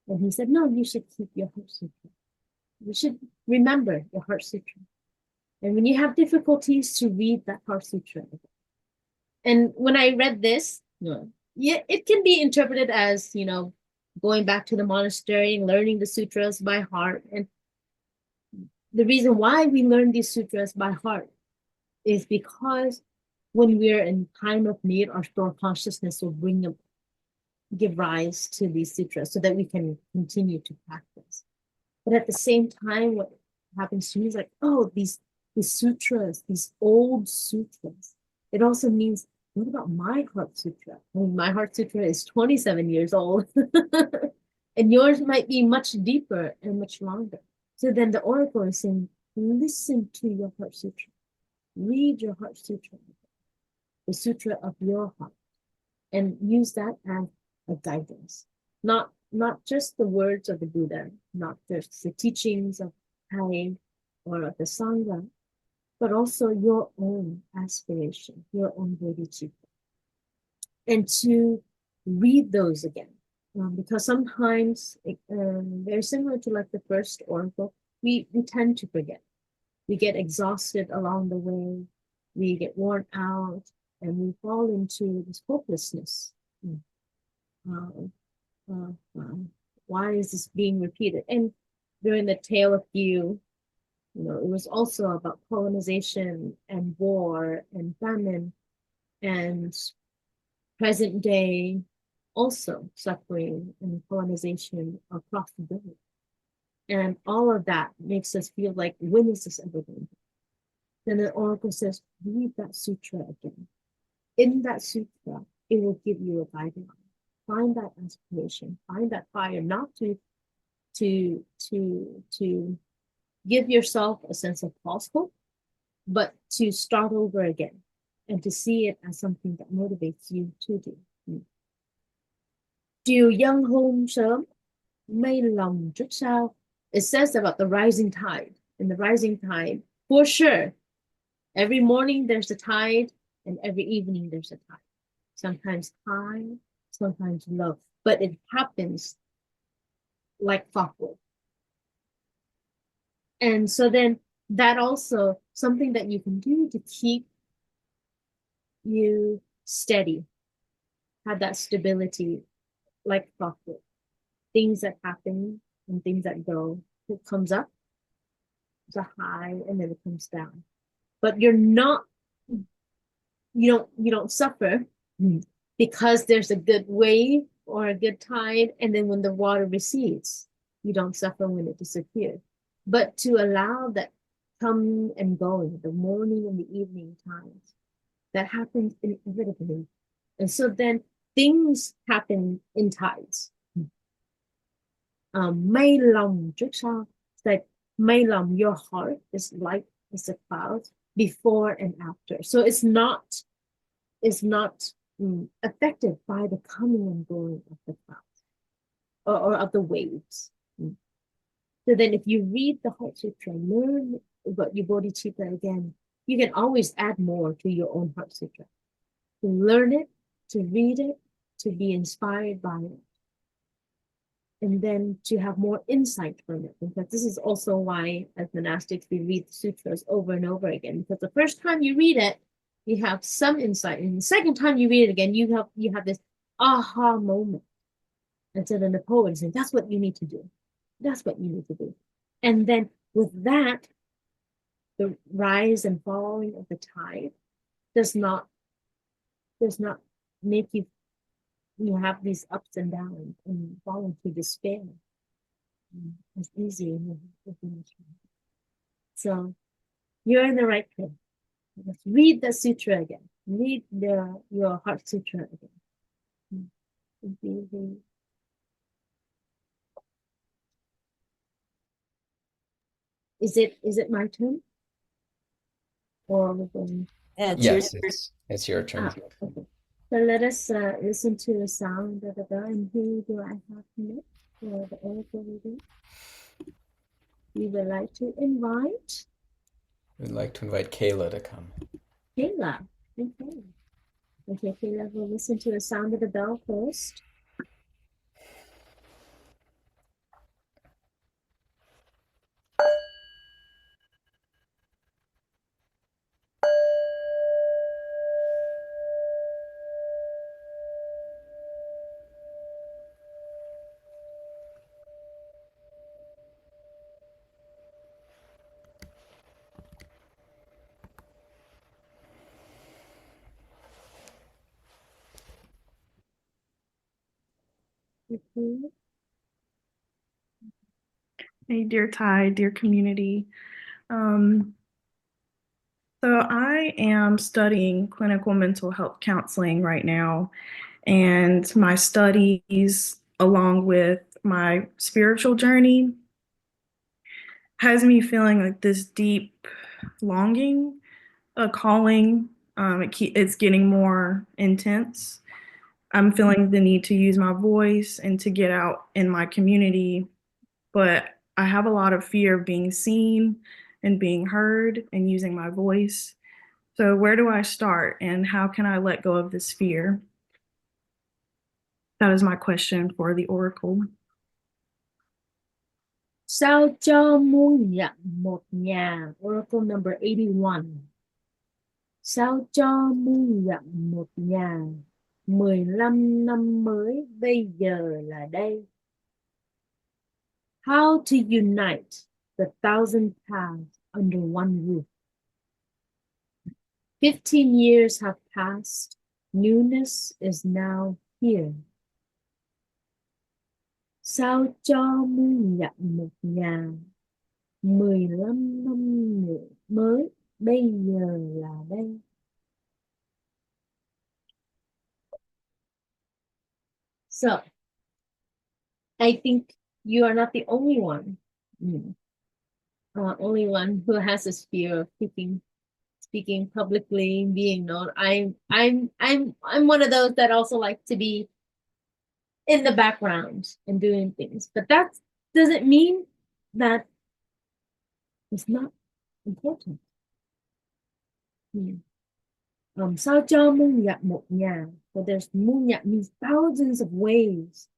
B: And he said, no, you should keep your Heart Sutra. You should remember your Heart Sutra. And when you have difficulties, to read that Heart Sutra. And when I read this, yeah, it can be interpreted as, going back to the monastery and learning the sutras by heart. And the reason why we learn these sutras by heart is because when we're in time of need, our store consciousness will give rise to these sutras so that we can continue to practice. But at the same time, what happens to me is like, oh, these sutras, these old sutras, it also means, what about my Heart Sutra? I mean, my Heart Sutra is 27 years old, and yours might be much deeper and much longer. So then the oracle is saying, listen to your Heart Sutra. Read your Heart Sutra, the sutra of your heart, and use that as a guidance. Not just the words of the Buddha, not just the teachings of Thai or of the Sangha, but also your own aspiration, your own bodhicitta. And to read those again. Because sometimes, very similar to like the first oracle, we tend to forget. We get exhausted along the way, we get worn out, and we fall into this hopelessness. Why is this being repeated? And during the Tale of Kieu, it was also about colonization and war and famine and present day also suffering and colonization across the globe. And all of that makes us feel like, when is this ever going to? Then the oracle says, read that sutra again. In that sutra, it will give you a guidance. Find that inspiration, find that fire, not to give yourself a sense of false hope, but to start over again and to see it as something that motivates you to do. Chiều dâng hôm sớm, mây lòng trước sao. It says about the rising tide. And the rising tide, for sure, every morning there's a tide, and every evening there's a tide. Sometimes high, sometimes low, but it happens like clockwork. And so then that also something that you can do to keep you steady, have that stability like clockwork. Things that happen and things that go. It comes up, it's a high, and then it comes down. But you don't suffer because there's a good wave or a good tide, and then when the water recedes, you don't suffer when it disappears. But to allow that come and going, the morning and the evening times, that happens inevitably. And so then things happen in tides. Mây lòng trước sau. It's like mây lòng, your heart is light as a cloud before and after. So it's not affected by the coming and going of the clouds or of the waves. So then if you read the Heart Sutra, learn about your bodhicitta again, you can always add more to your own Heart Sutra. To learn it, to read it, to be inspired by it. And then to have more insight from it. Because this is also why, as monastics, we read the sutras over and over again. Because the first time you read it, you have some insight. And the second time you read it again, you have this aha moment. And so then the poet says, that's what you need to do. That's what you need to do. And then with that, the rise and falling of the tide does not make you have these ups and downs and fall into despair. It's easy. So you're in the right place. Just read the sutra again. Read your Heart Sutra again. Is it my turn? Or
A: It's
C: Yes,
A: your
C: it's your turn.
B: okay. So let us listen to the sound of the bell. And who do I have next for the oracle reading? We would like to invite
C: We'd like to invite Kayla to come.
B: Kayla. Okay, Kayla, we'll listen to the sound of the bell first.
J: Hey, dear Ty, dear community. So I am studying clinical mental health counseling right now, and my studies, along with my spiritual journey, has me feeling like this deep longing, a calling. It's getting more intense. I'm feeling the need to use my voice and to get out in my community, but I have a lot of fear of being seen and being heard and using my voice. So where do I start and how can I let go of this fear? That is my question for the oracle.
B: Sao cho muôn dặm một nhà. Oracle number 81. Sao cho muôn dặm một nhà. 15 năm mới bây giờ là đây. How to unite the 1,000 paths under one roof. 15 years have passed. Newness is now here. Sao cho muôn dặm một nhà. 15 năm mới bây giờ là đây. So, I think you are not the only one. Only one who has this fear of speaking publicly, being known. I'm one of those that also like to be in the background and doing things, but that doesn't mean that it's not important. Sao cho muôn dặm một nhà. So there's muôn dặm means thousands of ways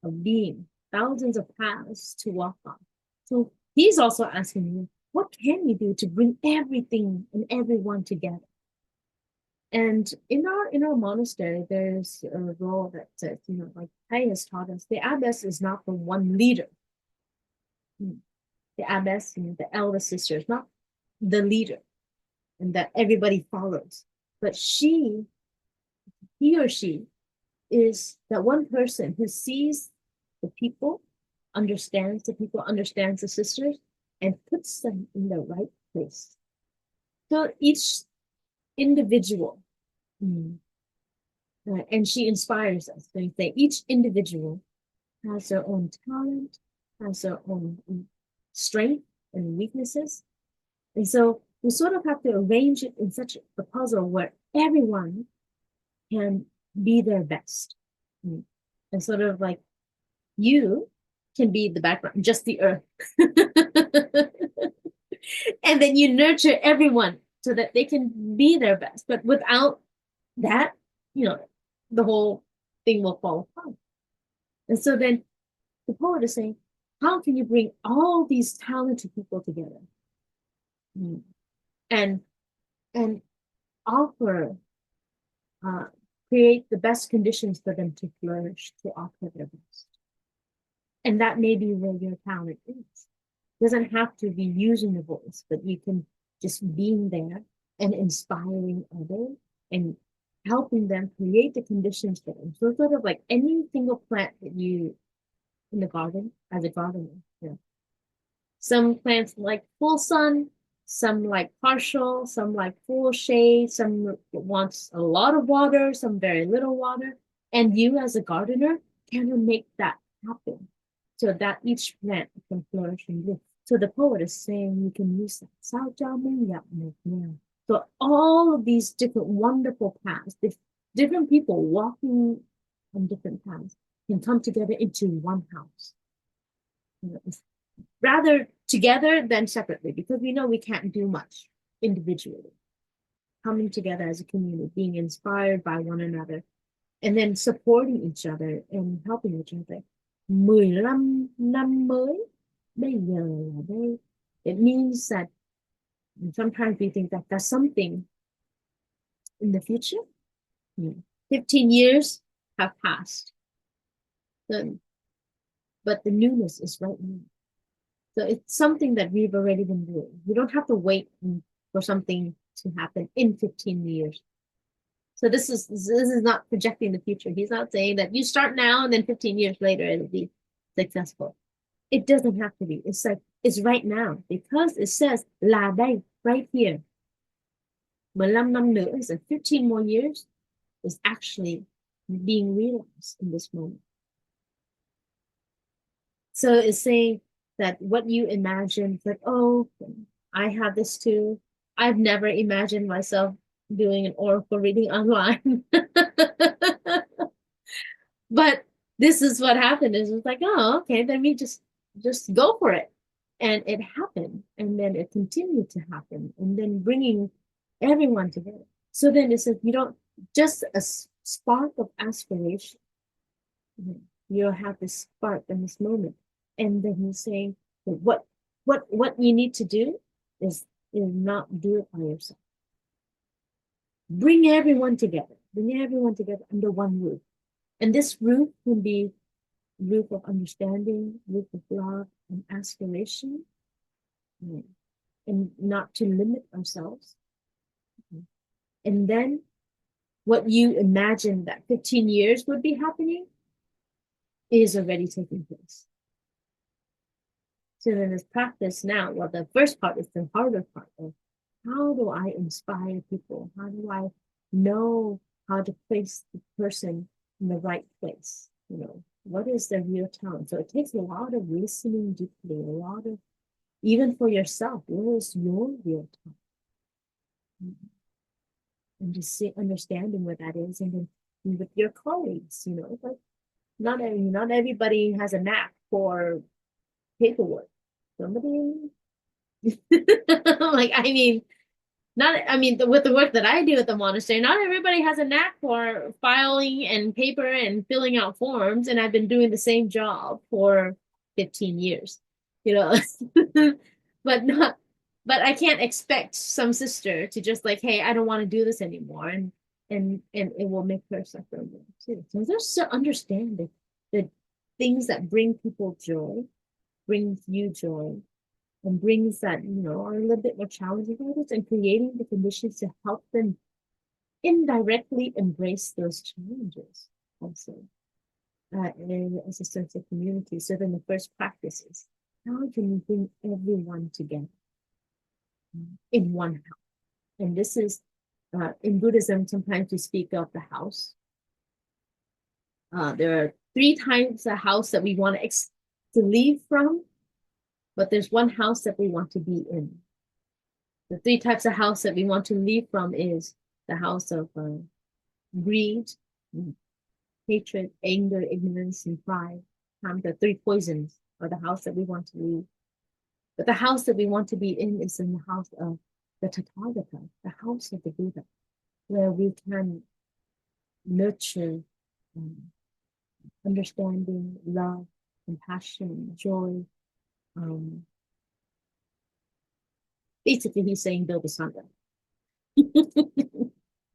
B: of being, thousands of paths to walk on. So he's also asking you, what can we do to bring everything and everyone together? And in our monastery, there's a role that says, like Thay has taught us, the abbess is not the one leader. The abbess, the elder sister, is not the leader, and that everybody follows. But he or she is that one person who sees the people, understands the people, understands the sisters, and puts them in the right place. So each individual, and she inspires us. So you say each individual has their own talent, has their own strength and weaknesses. And so we sort of have to arrange it in such a puzzle where everyone can be their best. And sort of like you can be the background, just the earth. And then you nurture everyone so that they can be their best. But without that, the whole thing will fall apart. And so then the poet is saying, how can you bring all these talented people together and offer, create the best conditions for them to flourish, to offer their best? And that may be where your talent is. It doesn't have to be using the voice, but you can just being there and inspiring others and helping them create the conditions for them. So sort of like any single plant that you in the garden, as a gardener. Some plants like full sun, some like partial, some like full shade, some wants a lot of water, some very little water. And you as a gardener can make that happen so that each plant can flourish and live. So the poet is saying you can use that. So all of these different wonderful paths, different people walking on different paths can come together into one house. Rather together than separately, because we know we can't do much individually. Coming together as a community, being inspired by one another, and then supporting each other and helping each other. 15 năm mới, bây giờ là đây. It means that sometimes we think that there's something in the future. 15 years have passed. But the newness is right now. So it's something that we've already been doing. We don't have to wait for something to happen in 15 years. So this is not projecting the future. He's not saying that you start now and then 15 years later it'll be successful. It doesn't have to be. It's like it's right now because it says là đây, right here. 15 năm nữa is 15 more years is actually being realized in this moment. So it's saying that what you imagine, that, oh, I have this too. I've never imagined myself doing an oracle reading online. But this is what happened. Is it's like, oh, okay, then we just go for it. And it happened. And then it continued to happen. And then bringing everyone together. So then it says, you don't, just a spark of aspiration. You'll have this spark in this moment. And then he's saying, what you need to do is not do it by yourself. Bring everyone together. Bring everyone together under one roof. And this roof can be roof of understanding, roof of love and aspiration, and not to limit ourselves. And then what you imagine that 15 years would be happening is already taking place. So then this practice now, well, the first part is the harder part of how do I inspire people? How do I know how to place the person in the right place? What is their real talent? So it takes a lot of listening deeply, a lot of, even for yourself, where is your real talent? And just understanding what that is, and then with your colleagues, like not everybody has a knack for paperwork. Somebody with the work that I do at the monastery, not everybody has a knack for filing and paper and filling out forms, and I've been doing the same job for 15 years, but I can't expect some sister to just like, hey, I don't want to do this anymore, and it will make her suffer more too. So there's understanding that things that bring people joy, brings you joy, and brings that, are a little bit more challenging for others, and creating the conditions to help them indirectly embrace those challenges also as a sense of community. So then the first practice is, how can you bring everyone together in one house? And this is, in Buddhism, sometimes we speak of the house. There are 3 types of house that we want to leave from, but there's one house that we want to be in. The 3 types of house that we want to leave from is the house of greed, hatred, anger, ignorance, and pride. The 3 poisons are the house that we want to leave. But the house that we want to be in is in the house of the Tathagata, the house of the Buddha, where we can nurture understanding, love, compassion, joy. Basically, he's saying build a sangha.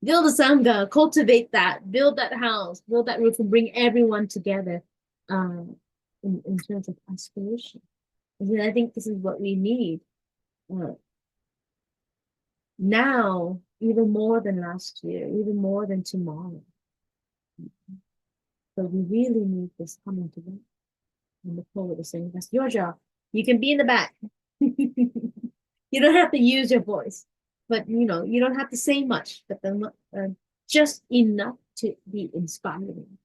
B: Build a sangha, cultivate that, build that house, build that roof, and bring everyone together in terms of aspiration. And I think this is what we need now, even more than last year, even more than tomorrow. So we really need this coming together. And the poet is saying, that's your job. You can be in the back. You don't have to use your voice, but you don't have to say much, but then just enough to be inspiring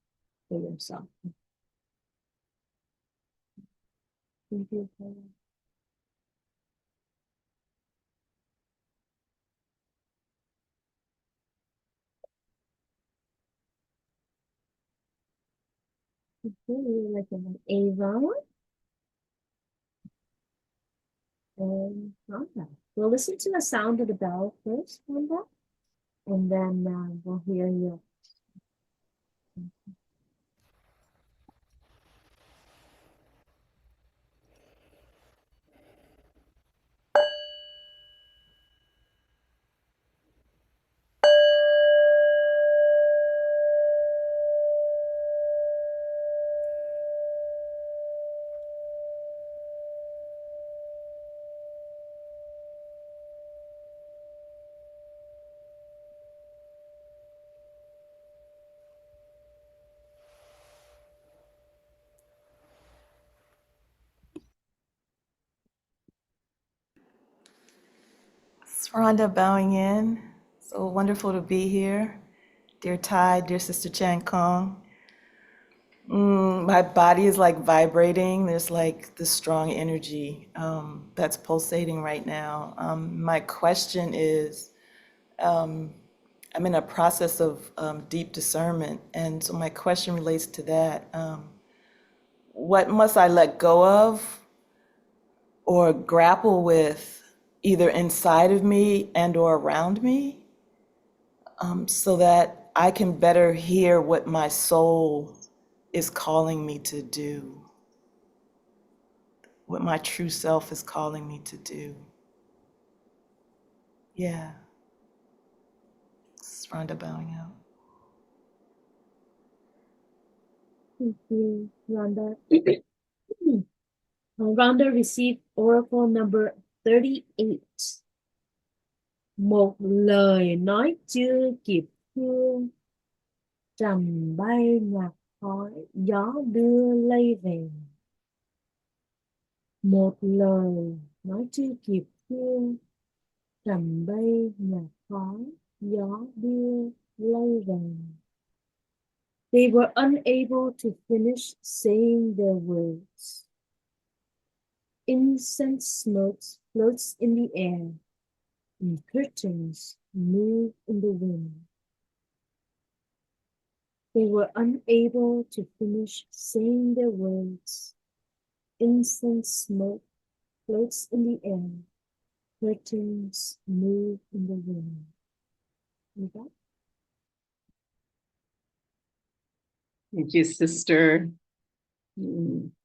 B: for yourself. Thank you. Like Ava and Rhonda. We'll listen to the sound of the bell first, Rhonda, and then we'll hear you.
K: It's Rhonda bowing in. So wonderful to be here. Dear Ty, dear Sister Chan Kong. My body is like vibrating. There's like this strong energy that's pulsating right now. My question is, I'm in a process of deep discernment. And so my question relates to that. What must I let go of or grapple with either inside of me and or around me so that I can better hear what my soul is calling me to do, what my true self is calling me to do. Yeah. It's Rhonda bowing out.
B: Thank you, Rhonda. Rhonda received Oracle number 38. Một lời nói chưa kịp thương, trầm bay nhạt khói, gió đưa lây về. Một lời nói chưa kịp thương, trầm bay nhạt khói, gió đưa lây về. They were unable to finish saying their words. Incense smoke floats in the air, and curtains move in the wind. They were unable to finish saying their words. Incense smoke floats in the air, curtains move in the wind. Okay?
F: Thank you, sister.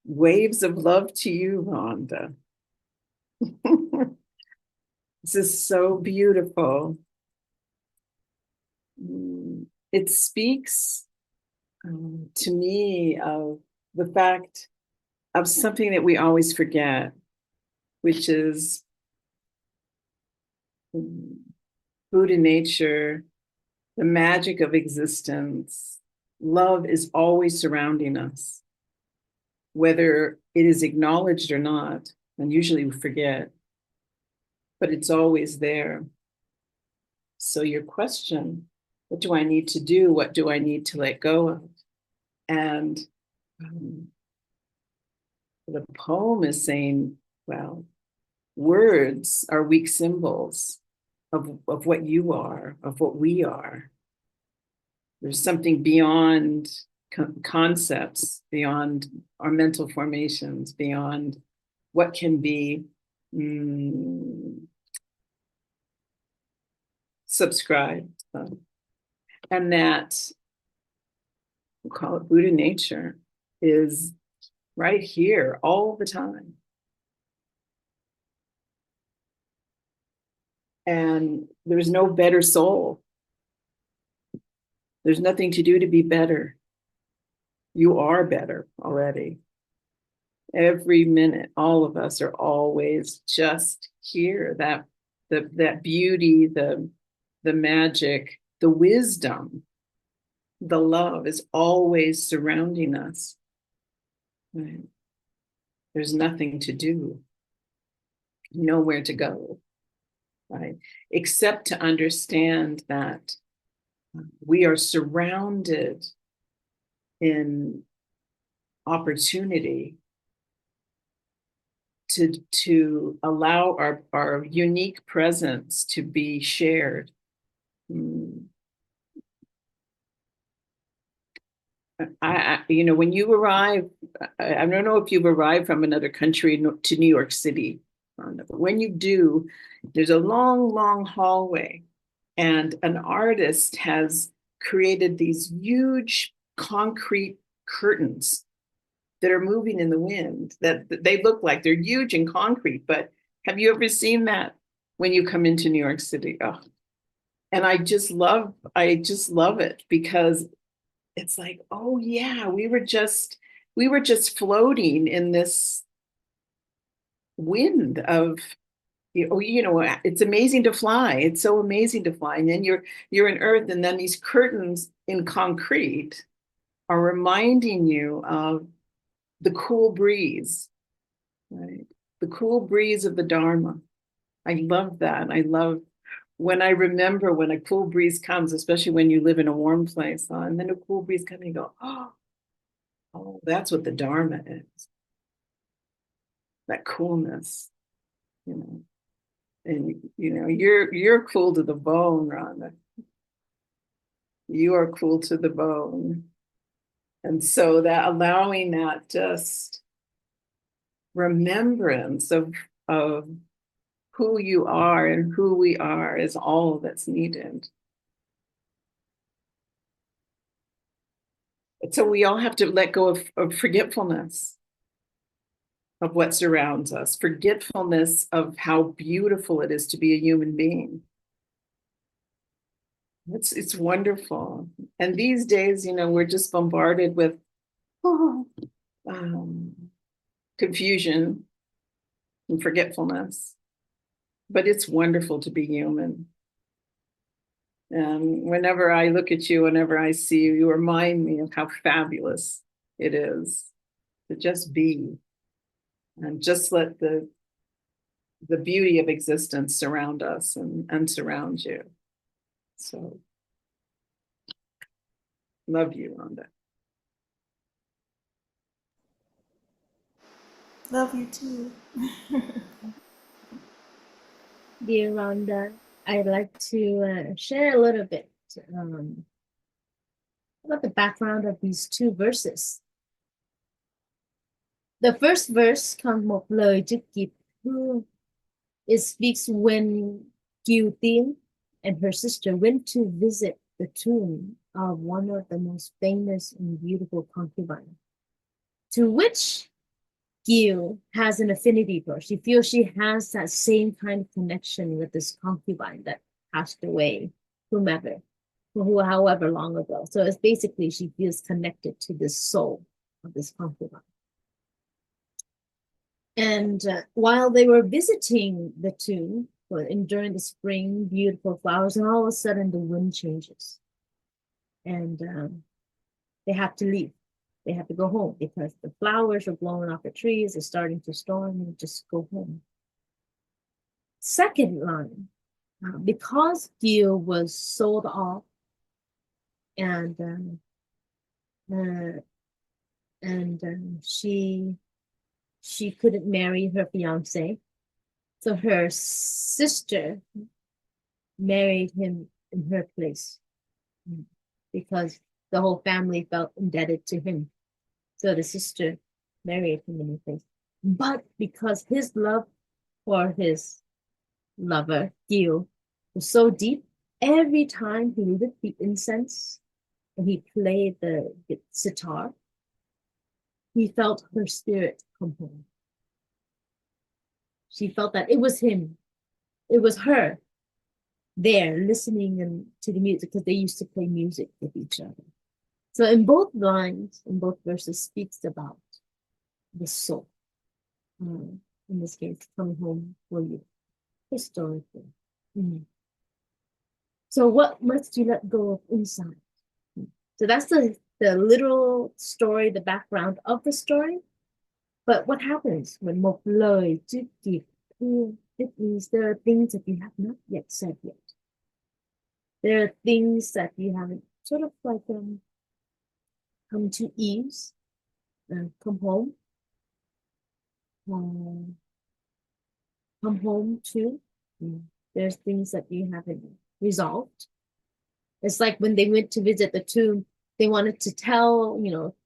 F: Waves of love to you, Rhonda. This is so beautiful. It speaks to me of the fact of something that we always forget, which is Buddha nature, the magic of existence. Love is always surrounding us, whether it is acknowledged or not, and usually we forget, but it's always there. So your question, what do I need to do? What do I need to let go of? And the poem is saying, well, words are weak symbols of what you are, of what we are. There's something beyond concepts, beyond our mental formations, beyond what can be subscribe. And that, we'll call it Buddha nature, is right here all the time. And there's no better soul. There's nothing to do to be better. You are better already. Every minute, all of us are always just here. That beauty, the magic, the wisdom, the love is always surrounding us. Right? There's nothing to do, nowhere to go, right? Except to understand that we are surrounded in opportunity to allow our unique presence to be shared. When you arrive, I don't know if you've arrived from another country to New York City, but when you do, there's a long, long hallway, and an artist has created these huge concrete curtains that are moving in the wind, that they look like they're huge and concrete. But have you ever seen that when you come into New York City? Oh, and I just love it, because it's like, oh yeah, we were just floating in this wind of, it's amazing to fly. It's so amazing to fly. And then you're in earth, and then these curtains in concrete are reminding you of the cool breeze, right? The cool breeze of the Dharma. I love that. I love when I remember when a cool breeze comes, especially when you live in a warm place, and then a cool breeze comes, and you go, oh, that's what the Dharma is. That coolness, And you're cool to the bone, Rhonda. You are cool to the bone. And so that allowing that just remembrance of who you are and who we are is all that's needed. So we all have to let go of forgetfulness of what surrounds us, forgetfulness of how beautiful it is to be a human being. It's wonderful. And these days, we're just bombarded with confusion and forgetfulness. But it's wonderful to be human. And whenever I look at you, whenever I see you, you remind me of how fabulous it is to just be and just let the beauty of existence surround us and surround you. So, love you, Rhonda.
K: Love you too.
B: Dear Rhonda, I'd like to share a little bit about the background of these two verses. The first verse, Không một lời chưa kịp hứa, it speaks when Kieu Tiên and her sister went to visit the tomb of one of the most famous and beautiful concubines, to which Kieu has an affinity for. She feels she has that same kind of connection with this concubine that passed away, however long ago. So it's basically she feels connected to the soul of this concubine. And while they were visiting the tomb during the spring, beautiful flowers, and all of a sudden the wind changes, and they have to leave. They have to go home because the flowers are blowing off the trees. It's starting to storm, and just go home. Second line, because Kieu was sold off, and she couldn't marry her fiance, so her sister married him in her place because the whole family felt indebted to him. So the sister married him in her place. But because his love for his lover, Kieu, was so deep, every time he lit the incense and he played the sitar, he felt her spirit come home. She felt that it was him, it was her there listening and to the music, because they used to play music with each other. So in both lines, in both verses, speaks about the soul. In this case, coming home for you, historically. So what must you let go of inside? So that's the literal story, the background of the story. But what happens when một lời chưa kịp thưa? It means there are things that you have not yet said yet. There are things that you haven't sort of like come to ease, come home to. There's things that you haven't resolved. It's like when they went to visit the tomb, they wanted to tell,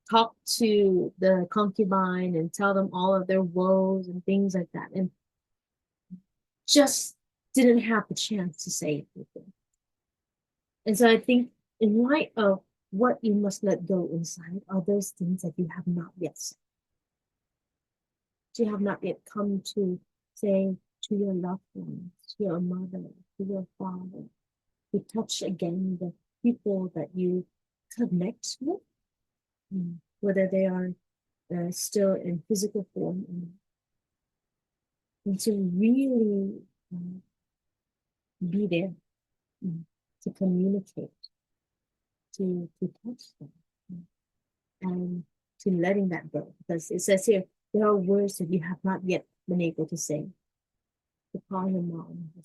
B: talk to the concubine and tell them all of their woes and things like that, and just didn't have the chance to say anything. And so I think in light of what you must let go inside are those things that you have not yet said. You have not yet come to say to your loved ones, to your mother, to your father, to touch again the people that you connect with, whether they are still in physical form, and to really be there, to communicate, to touch them, and to letting that go. Because it says here, there are words that you have not yet been able to say. To call your mom, I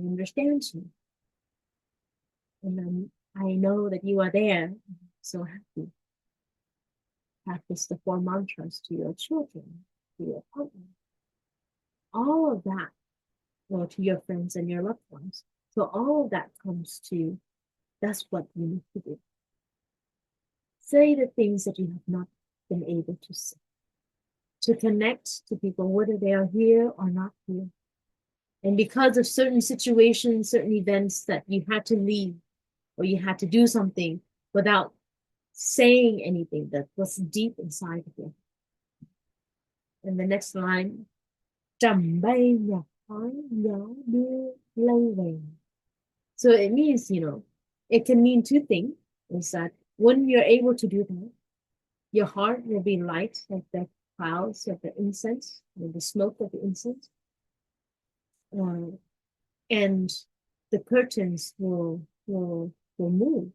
B: understand you. And I know that you are there. I'm so happy. Practice the 4 mantras to your children, to your partner. All of that, or to your friends and your loved ones. So all of that comes to, that's what you need to do. Say the things that you have not been able to say. To connect to people, whether they are here or not here. And because of certain situations, certain events that you had to leave, or you had to do something without saying anything that was deep inside of you. And the next line, trầm bay nhạt khói gió đưa lâu về. So it means, it can mean 2 things. Is that when you're able to do that, your heart will be light like the clouds of the incense, or the smoke of the incense. And the curtains will move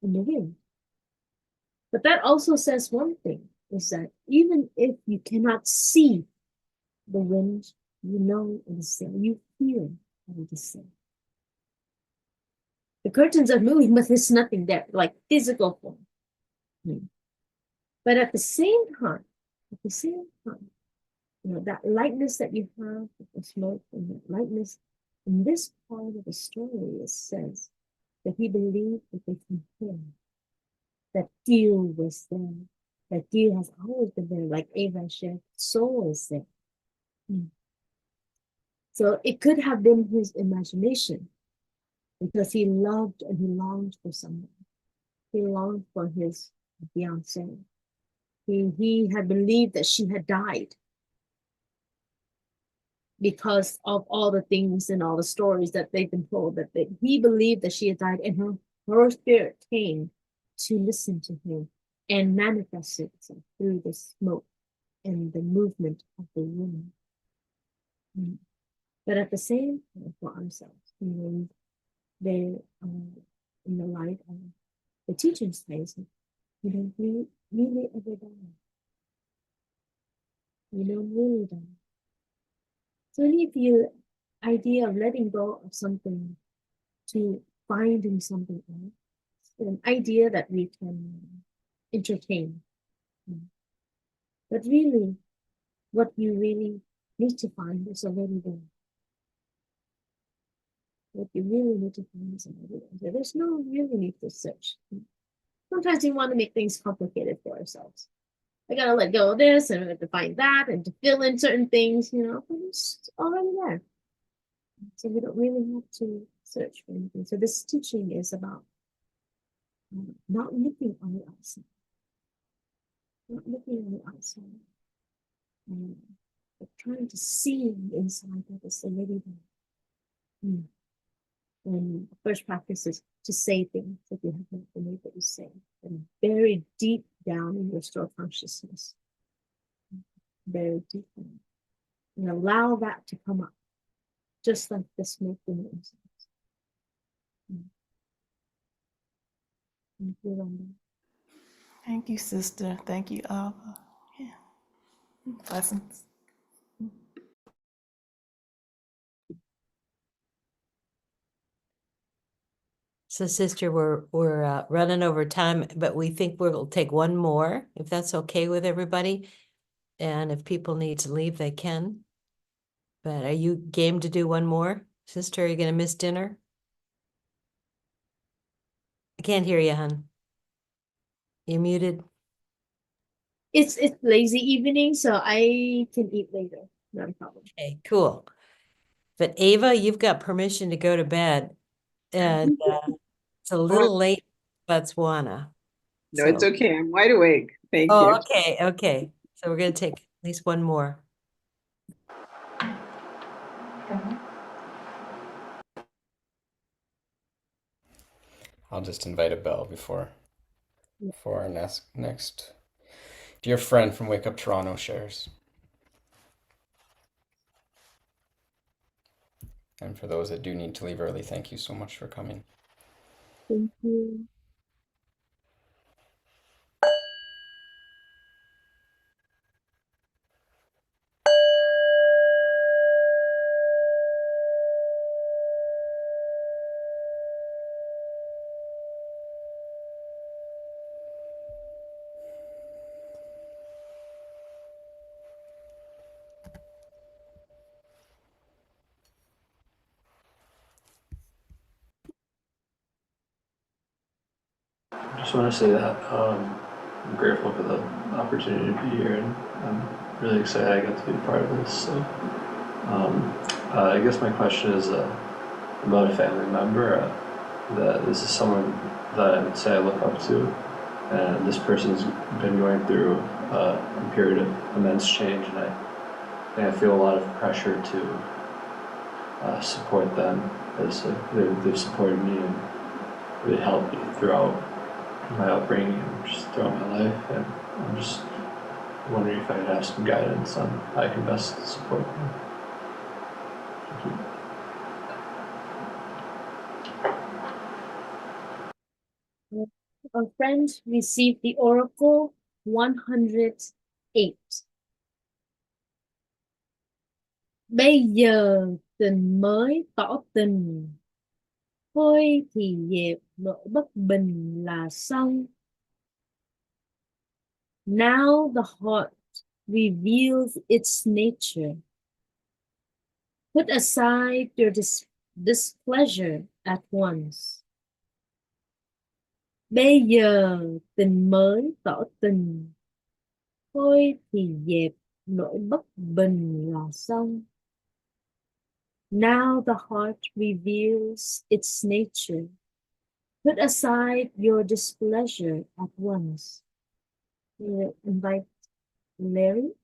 B: in the wind. But that also says one thing, is that even if you cannot see the wind, you know it is there. You feel that it is there. The curtains are moving, but there's nothing there, like physical form. But at the same time, that lightness that you have with the smoke, and that lightness, in this part of the story, it says that he believed that they can hear, that Kieu was there, that Kieu has always been there, like Ava shared, soul is there. So it could have been his imagination, because he loved and he longed for someone. He longed for his fiancée. He had believed that she had died because of all the things and all the stories that they've been told, that he believed that she had died, and her spirit came to listen to him and manifest itself through the smoke and the movement of the wind. But at the same time, for ourselves, they in the light of the teaching space, we don't really ever die. We don't really die. So if you idea of letting go of something to finding something else, an idea that we can entertain. But really, what you really need to find is already there. What you really need to find is already there. There's no really need to search. Sometimes we want to make things complicated for ourselves. I gotta let go of this, and I have to find that, and to fill in certain things, but it's already there. So we don't really have to search for anything. So this teaching is about not looking on the outside, not looking on the outside, but trying to see the inside that is already there. And the first practice is to say things that you have not been able to say, and very deep down in your store consciousness, very deep down, and allow that to come up, just like the smoke in the inside. Thank you, Rhonda.
K: Thank you, sister. Thank you, Ava. Yeah. Blessings.
A: So, sister, we're running over time, but we think we'll take one more, if that's okay with everybody. And if people need to leave, they can. But are you game to do one more? Sister, are you gonna miss dinner? I can't hear you, hon. You muted?
B: It's lazy evening, so I can eat later. Not a problem.
A: Okay, cool. But Ava, you've got permission to go to bed. And it's a little late in Botswana.
F: No, it's
A: So,
F: okay. I'm wide awake. Thank you.
A: oh, okay. So we're gonna take at least one more.
C: I'll just invite a bell before our next dear friend from Wake Up Toronto shares. And for those that do need to leave early, thank you so much for coming.
B: Thank you.
L: I just want to say that I'm grateful for the opportunity to be here, and I'm really excited I got to be a part of this. So I guess my question is about a family member. That this is someone that I would say I look up to, and this person's been going through a period of immense change, and I feel a lot of pressure to support them, as they've supported me and really helped me throughout my upbringing and just throughout my life, and I'm just wondering if I could have some guidance on how I can best support them. Thank you.
B: Our friend received the Oracle 108. Bây giờ tình mới tỏ tình, thôi thì dẹp nỗi bất bình là xong. Now the heart reveals its nature. Put aside your displeasure at once. Bây giờ tình mới tỏ tình, thôi thì dẹp nỗi bất bình là xong. Now the heart reveals its nature. Put aside your displeasure at once. We invite Larry.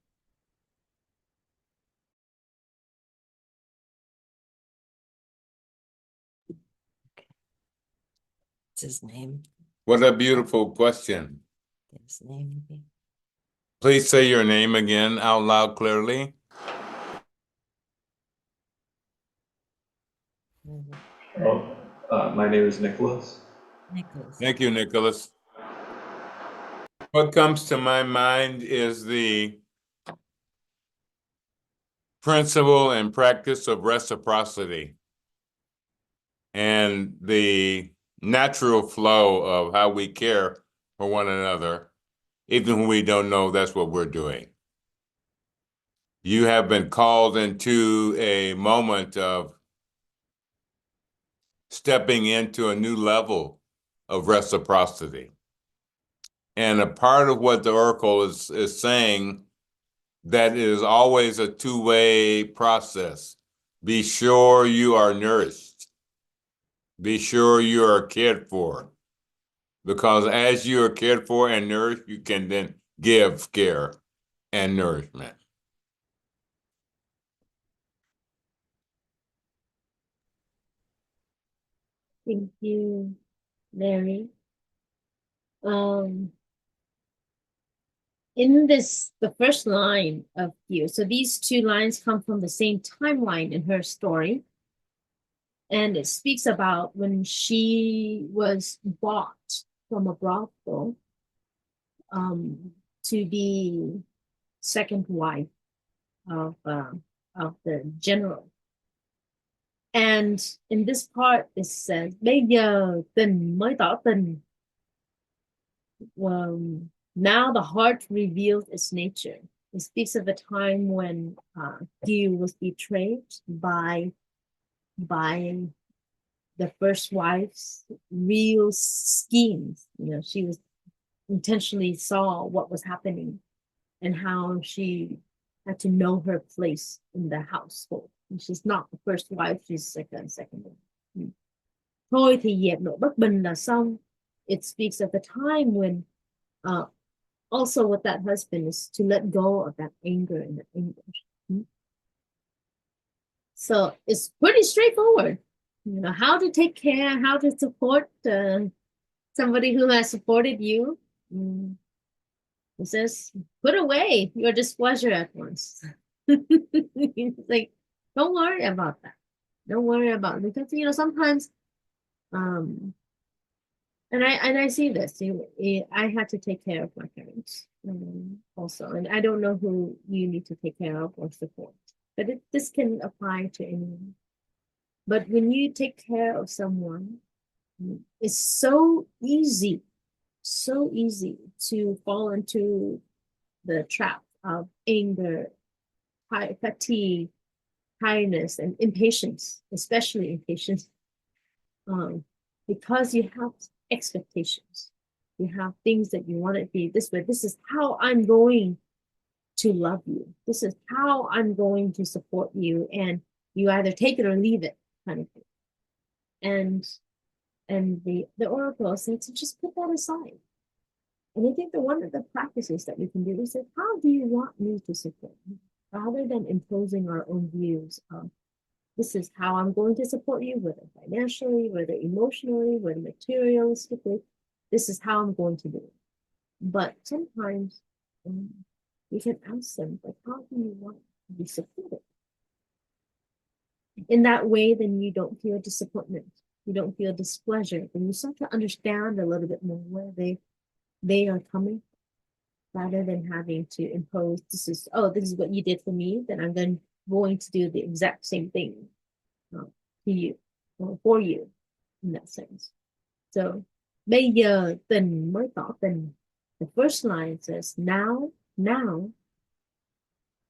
A: What's his name?
H: What a beautiful question.
A: His name.
H: Please say your name again out loud clearly.
L: My name is Nicholas.
A: Nicholas.
H: Thank you, Nicholas. What comes to my mind is the principle and practice of reciprocity and the natural flow of how we care for one another, even when we don't know that's what we're doing. You have been called into a moment of stepping into a new level of reciprocity. And a part of what the Oracle is saying, that it is always a two-way process. Be sure you are nourished. Be sure you are cared for. Because as you are cared for and nourished, you can then give care and nourishment.
B: Thank you, Mary. In this, the first line of you, so these two lines come from the same timeline in her story. And it speaks about when she was bought from a brothel to be second wife of the general. And in this part, it says, bây giờ tình mới tỏ tình. Now the heart reveals its nature. It speaks of a time when Kieu was betrayed by the first wife's real schemes. You know, she was intentionally saw what was happening and how she had to know her place in the household. And she's not the first wife, she's second wife. Thôi thì dẹp nỗi bất bình là xong. It speaks of the time when also with that husband is to let go of that anger and that anguish. So it's pretty straightforward. You know, how to take care, how to support somebody who has supported you. It says, put away your displeasure at once. It's like, don't worry about that. Don't worry about it. Because, you know, sometimes, and I see this, I had to take care of my parents also, and I don't know who you need to take care of or support, but this can apply to anyone. But when you take care of someone, it's so easy to fall into the trap of anger, fatigue, tiredness, and impatience, especially impatience, because you have expectations. You have things that you want it to be this way. This is how I'm going to love you. This is how I'm going to support you. And you either take it or leave it, kind of thing. And the oracle said to just put that aside. And I think that one of the practices that we can do is say, how do you want me to support you? Rather than imposing our own views of, this is how I'm going to support you, whether financially, whether emotionally, whether materialistically, this is how I'm going to do it. But sometimes we can ask them, like, how do you want to be supported? In that way, then you don't feel disappointment. You don't feel displeasure. Then you start to understand a little bit more where they are coming, rather than having to impose, this is what you did for me, then I'm going to do the exact same thing to you or for you in that sense. So bây giờ tình mới tỏ tình. The first line says now.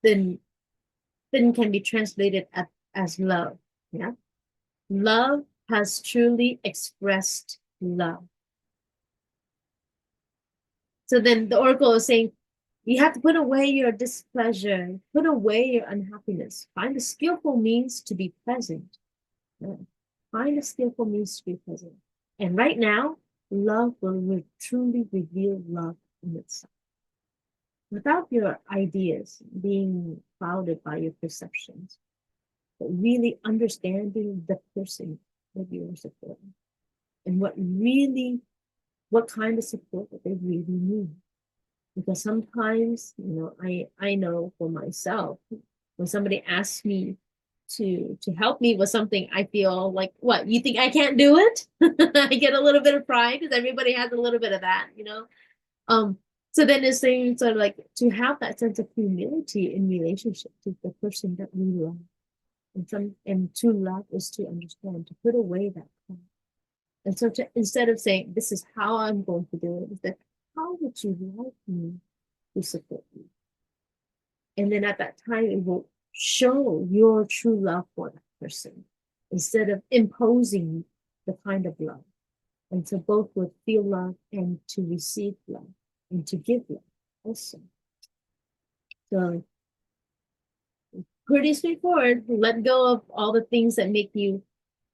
B: Tình can be translated as love. Yeah, love has truly expressed love. So then the oracle is saying, you have to put away your displeasure, put away your unhappiness, find a skillful means to be present. Find a skillful means to be present. And right now, love will truly reveal love in itself. Without your ideas being clouded by your perceptions, but really understanding the person that you are supporting and what kind of support that they really need. Because sometimes, you know, I know for myself, when somebody asks me to help me with something, I feel like, what, you think I can't do it? I get a little bit of pride because everybody has a little bit of that, you know. So then it's saying sort of like to have that sense of humility in relationship to the person that we love. And to love is to understand, to put away that pride. And so instead of saying, this is how I'm going to do it, is that, how would you like me to support you? And then at that time, it will show your true love for that person instead of imposing the kind of love. And so both would feel love and to receive love and to give love also. So pretty straightforward. Let go of all the things that make you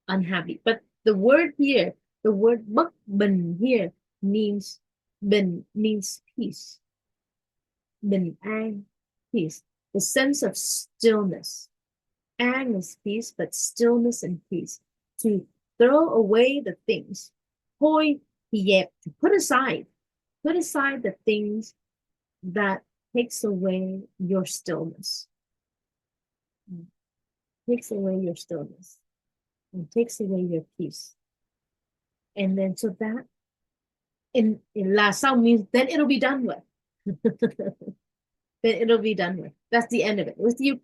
B: unhappy. But The word here, the word bất bình here means bình means peace. Bình an, peace. The sense of stillness. An is peace, but stillness and peace. To throw away the things. Thôi thì dẹp, to put aside. Put aside the things that takes away your stillness. Takes away your stillness. And takes away your peace. And then so that in La Sao means then it'll be done with. Then it'll be done with. That's the end of it. With you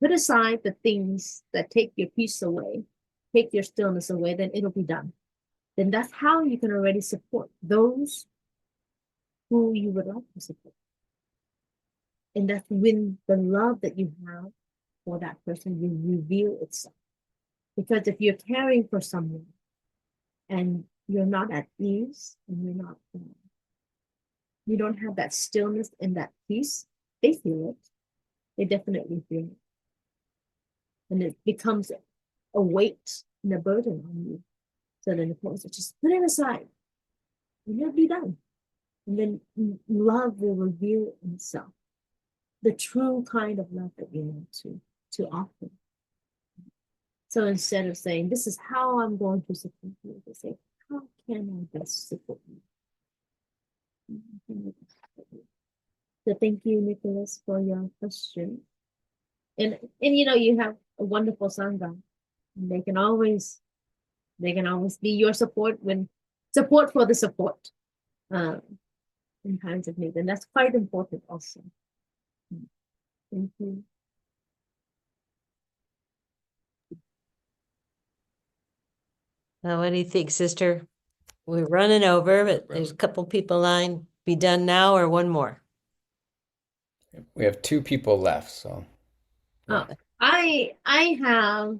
B: put aside the things that take your peace away, take your stillness away, then it'll be done. Then that's how you can already support those who you would like to support. And that's when the love that you have for that person will reveal itself. Because if you're caring for someone and you're not at ease and you're not, you don't have that stillness and that peace, they feel it. They definitely feel it. And it becomes a weight and a burden on you. So then the point is just put it aside and it'll be done. And then love will reveal itself. The true kind of love that you want to offer. So instead of saying, this is how I'm going to support you, they say, how can I best support you? So thank you, Nicholas, for your question. And you know, you have a wonderful Sangha. They can always be your support for the support in times of need. And that's quite important also. Thank you.
A: What do you think, sister? We're running over, but there's a couple people line. Be done now or one more?
C: We have 2 people left, so
B: I have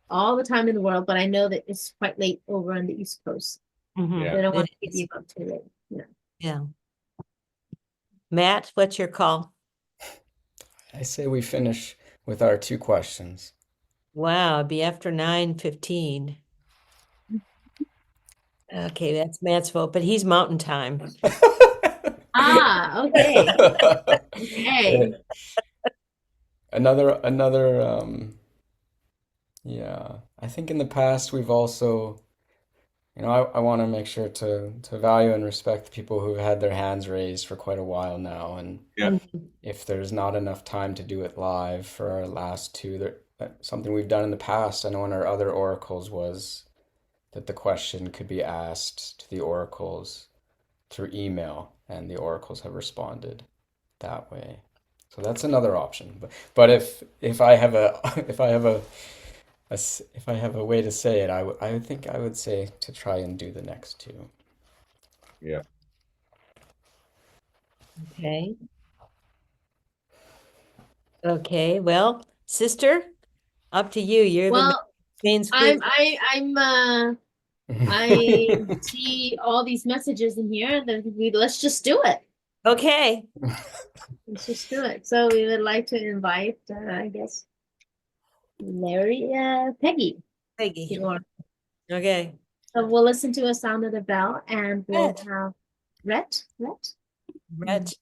B: all the time in the world, but I know that it's quite late over on the East Coast.
A: Mhm.
B: I don't want to
A: It
B: keep you up too late. Yeah.
A: Yeah. Matt, what's your call?
C: I say we finish with our 2 questions.
A: Wow, it'd be after 9:15. Okay, that's Matt's vote, but he's mountain time.
B: Okay. Okay.
C: Another yeah, I think in the past we've also, I want to make sure to value and respect the people who've had their hands raised for quite a while now, and
H: Yeah.
C: if there's not enough time to do it live for our last 2, something we've done in the past, I know in our other oracles, was that the question could be asked to the oracles through email, and the oracles have responded that way. So that's another option. But if I have a if I have a way to say it, I think I would say to try and do the next 2.
H: Yeah.
A: Okay. Okay, well, sister, up to you. You're the
B: Well,
A: main squeeze.
B: I see all these messages in here. Let's just do it.
A: Okay.
B: Let's just do it. So we would like to invite, I guess, Peggy.
A: Peggy.
B: Or,
A: Okay.
B: so we'll listen to a sound of the bell and we'll
A: Rhett.
B: have Rhett.
A: Rhett.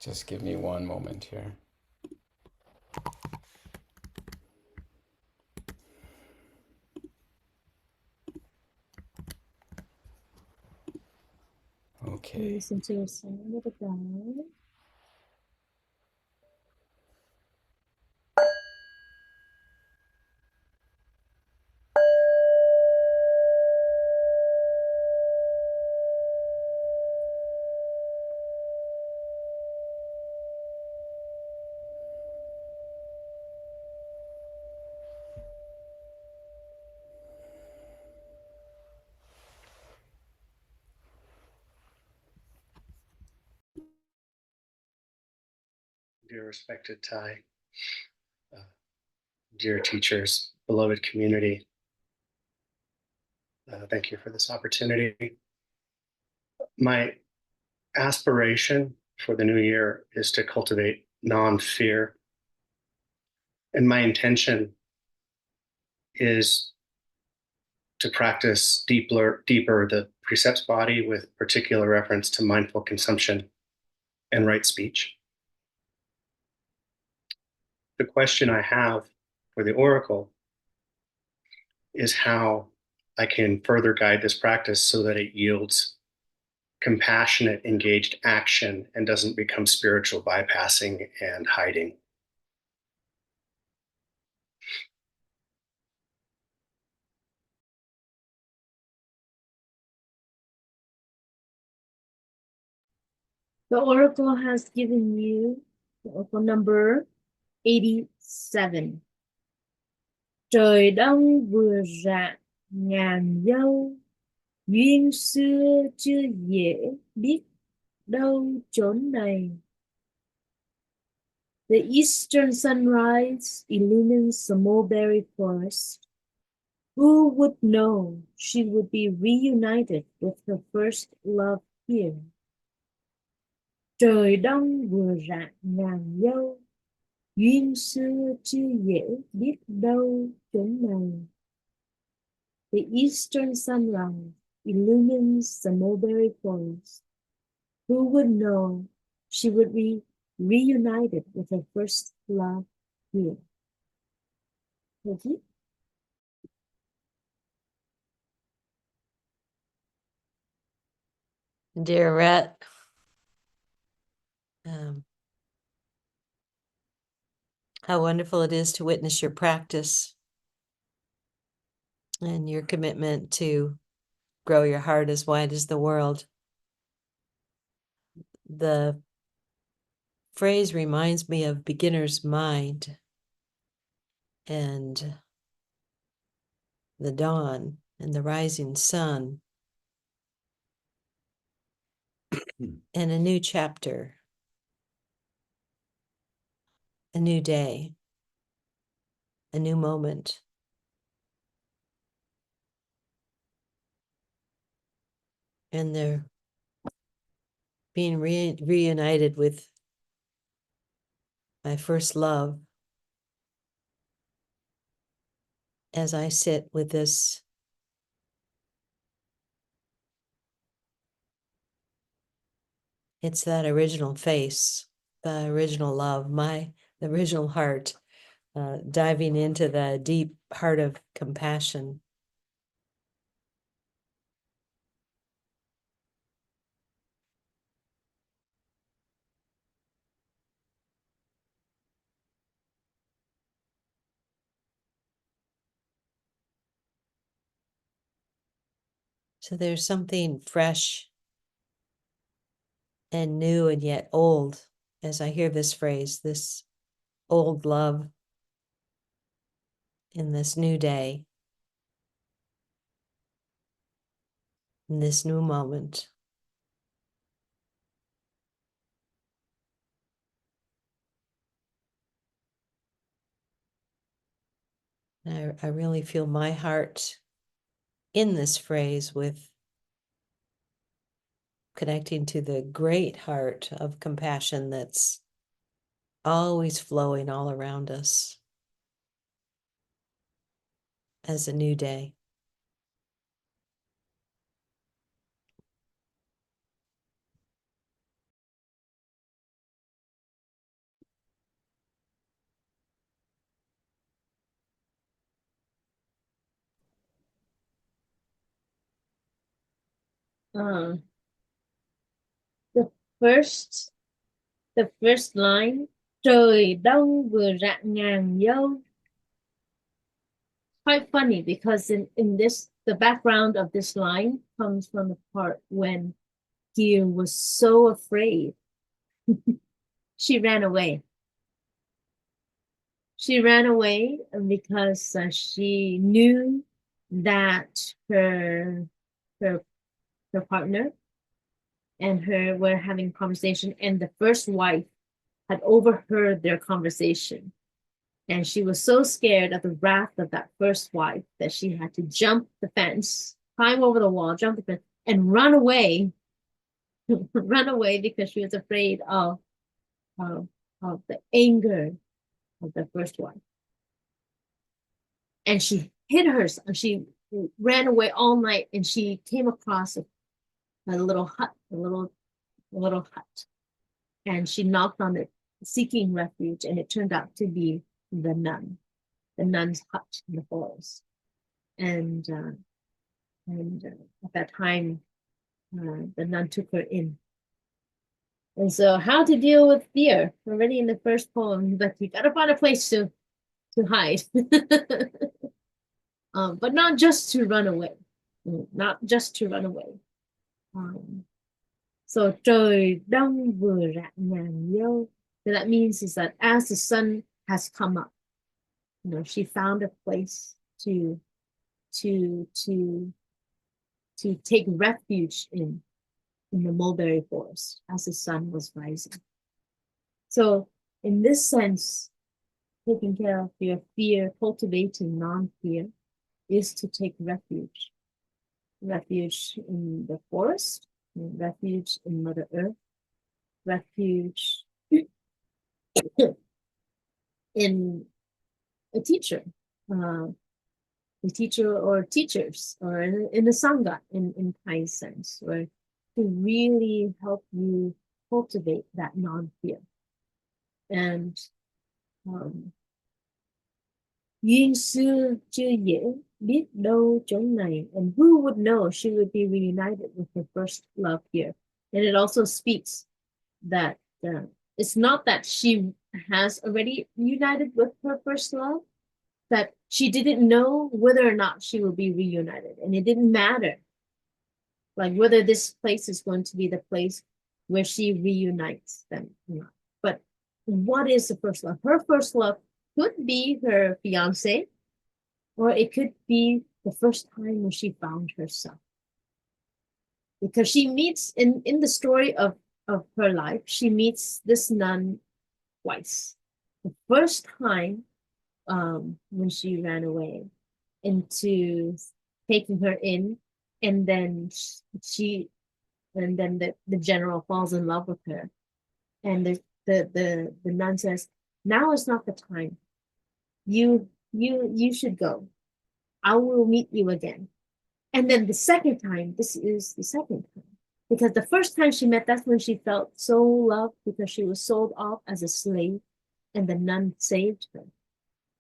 C: Just give me one moment here. Okay.
B: Listen to a sound of the bell.
M: Dear respected Thai, dear teachers, beloved community, thank you for this opportunity. My aspiration for the new year is to cultivate non-fear And my intention is to practice deeper the precepts body with particular reference to mindful consumption and right speech. The question I have for the oracle is how I can further guide this practice so that it yields compassionate, engaged action and doesn't become spiritual bypassing and hiding.
B: The oracle has given you the oracle number 87. Trời đông vừa rạng ngàn dâu, duyên xưa chưa dễ biết đâu chốn này. The eastern sunrise illumines the mulberry forest. Who would know she would be reunited with her first love here? Trời đông vừa rạng ngàn dâu, duyên xưa chưa dễ biết đâu chốn này. The eastern sunrise illumines the mulberry forest. Who would know she would be reunited with her first love here? Thank you.
A: Dear Rhett, how wonderful it is to witness your practice and your commitment to grow your heart as wide as the world. The phrase reminds me of beginner's mind and the dawn and the rising sun and a new chapter, a new day, a new moment. And they're being reunited with my first love as I sit with this it's that original face, the original love, the original heart, diving into the deep heart of compassion. So there's something fresh and new and yet old as I hear this phrase, this old love in this new day, in this new moment. I really feel my heart in this phrase with connecting to the great heart of compassion that's always flowing all around us as a new day.
B: Uh, the first line, trời đông vừa rạng ngàn dâu. Quite funny because in this, the background of this line comes from the part when Kieu was so afraid. She ran away. She ran away because she knew that her partner and her were having a conversation, and the first wife had overheard their conversation. And she was so scared of the wrath of that first wife that she had to jump the fence, climb over the wall, jump the fence, and run away. Run away because she was afraid of the anger of the first wife. and she hid herself. She ran away all night, and she came across a little hut, a little hut, and she knocked on it, seeking refuge, and it turned out to be the nun's hut in the forest. And at that time, the nun took her in. And so, how to deal with fear? Already in the first poem, but you gotta find a place to hide. But not just to run away. Not just to run away. So trời đông vừa rạng ngàn dâu. So that means is that as the sun has come up, she found a place to take refuge in the mulberry forest as the sun was rising. So in this sense, taking care of your fear, cultivating non-fear, is to take refuge. Refuge in the forest, refuge in Mother Earth, refuge in a teacher, or teachers, or in a sangha in Thai sense, or to really help you cultivate that non-fear. And duyên xưa chưa dễ, biết đâu chốn này, and who would know she would be reunited with her first love here. And it also speaks that it's not that she has already united with her first love, that she didn't know whether or not she will be reunited, and it didn't matter like whether this place is going to be the place where she reunites them or not. But what is the first love? Her first love could be her fiance, or it could be the first time when she found herself. Because she meets, in the story of her life, she meets this nun twice. The first time, when she ran away, into taking her in, and then the general falls in love with her, and the nun says, now is not the time. You should go. I will meet you again. And then the second time, this is the second time, because the first time she met, that's when she felt so loved, because she was sold off as a slave, and the nun saved her.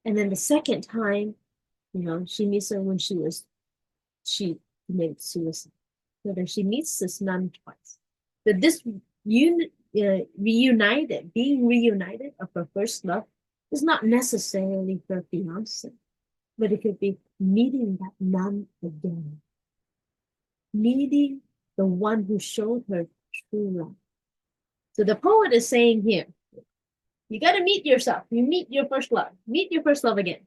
B: And then the second time, she meets her when she committed suicide. So then she meets this nun twice. But this being reunited of her first love is not necessarily her fiance, but it could be meeting that nun again. Meeting the one who showed her true love. So the poet is saying here, you got to meet yourself. You meet your first love. Meet your first love again.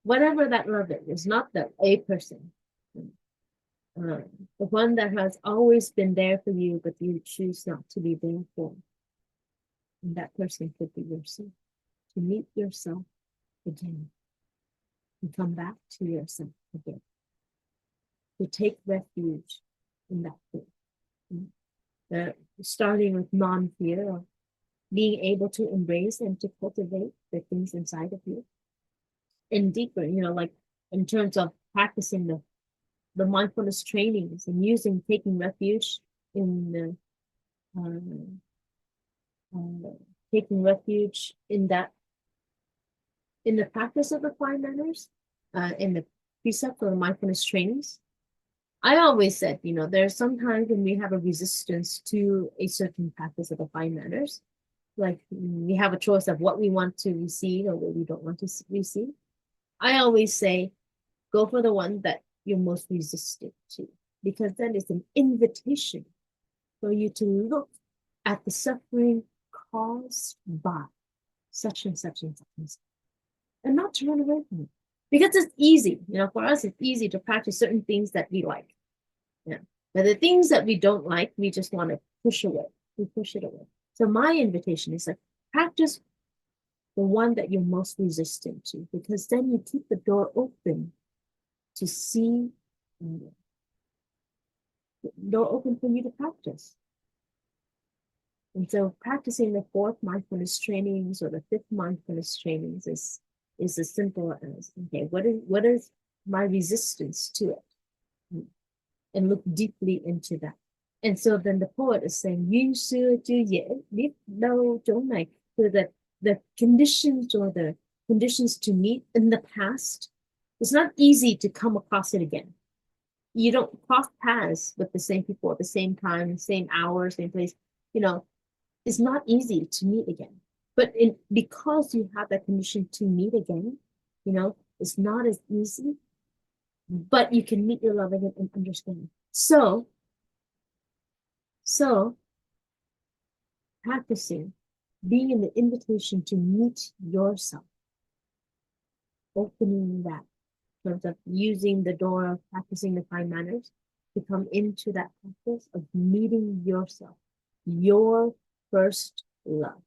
B: Whatever that love is not a person. The one that has always been there for you, but you choose not to be there for. And that person could be yourself. To meet yourself again. And come back to yourself again. To take refuge in that fear. Starting with non-fear, of being able to embrace and to cultivate the things inside of you. And deeper, like in terms of practicing the mindfulness trainings and taking refuge in taking refuge in the practice of the five manners, in the precept of the mindfulness trainings. I always said, there's sometimes when we have a resistance to a certain practice of the five manners, like we have a choice of what we want to receive or what we don't want to receive. I always say, go for the one that you're most resistant to, because then it's an invitation for you to look at the suffering caused by such and such and such and such, and not to run away from it. Because it's easy, for us, it's easy to practice certain things that we like. Yeah. But the things that we don't like, we just want to push away. We push it away. So my invitation is like, practice the one that you're most resistant to, because then you keep the door open to see, the door open for you to practice. And so practicing the fourth mindfulness trainings or the fifth mindfulness trainings is is as simple as, okay, what is my resistance to it? And look deeply into that. And so then the poet is saying, Yun sư chưa dễ biết đâu chốn này. So that the conditions or the conditions to meet in the past, it's not easy to come across it again. You don't cross paths with the same people at the same time, same hour, same place. It's not easy to meet again. But because you have that condition to meet again, it's not as easy, but you can meet your love again and understand. So practicing, being in the invitation to meet yourself, opening that, in terms of using the door of practicing the fine manners to come into that practice of meeting yourself, your first love.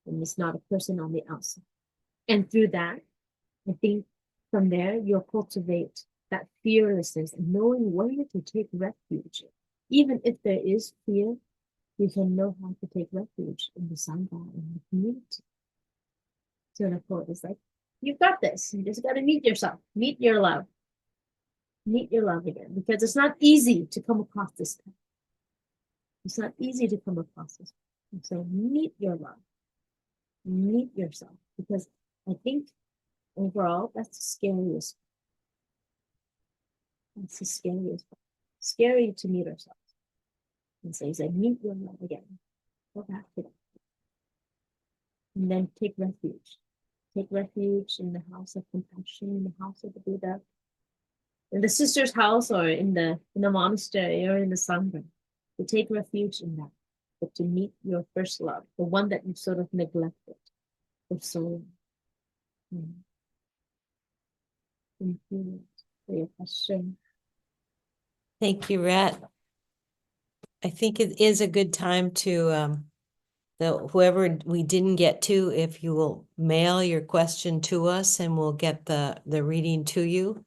B: And it's not a person on the outside. And through that, I think from there, you'll cultivate that fearlessness and knowing where to take refuge. Even if there is fear, you can know how to take refuge in the Sangha, in the community. So the quote is like, you've got this. You just got to meet yourself, meet your love again, because it's not easy to come across this path. It's not easy to come across this path. So meet your love, meet yourself, because I think overall, that's the scariest. That's the scariest part. Scary to meet ourselves. And so he's like, meet your love again. Go back to that. And then take refuge. Take refuge in the house of compassion, in the house of the Buddha, in the sister's house, or in the monastery, or in the Sangha. To take refuge in that. But to meet your first love, the one that you've sort of neglected for so long. Thank you for your question.
A: Thank you, Rhett. I think it is a good time to, whoever we didn't get to, if you will mail your question to us and we'll get the reading to you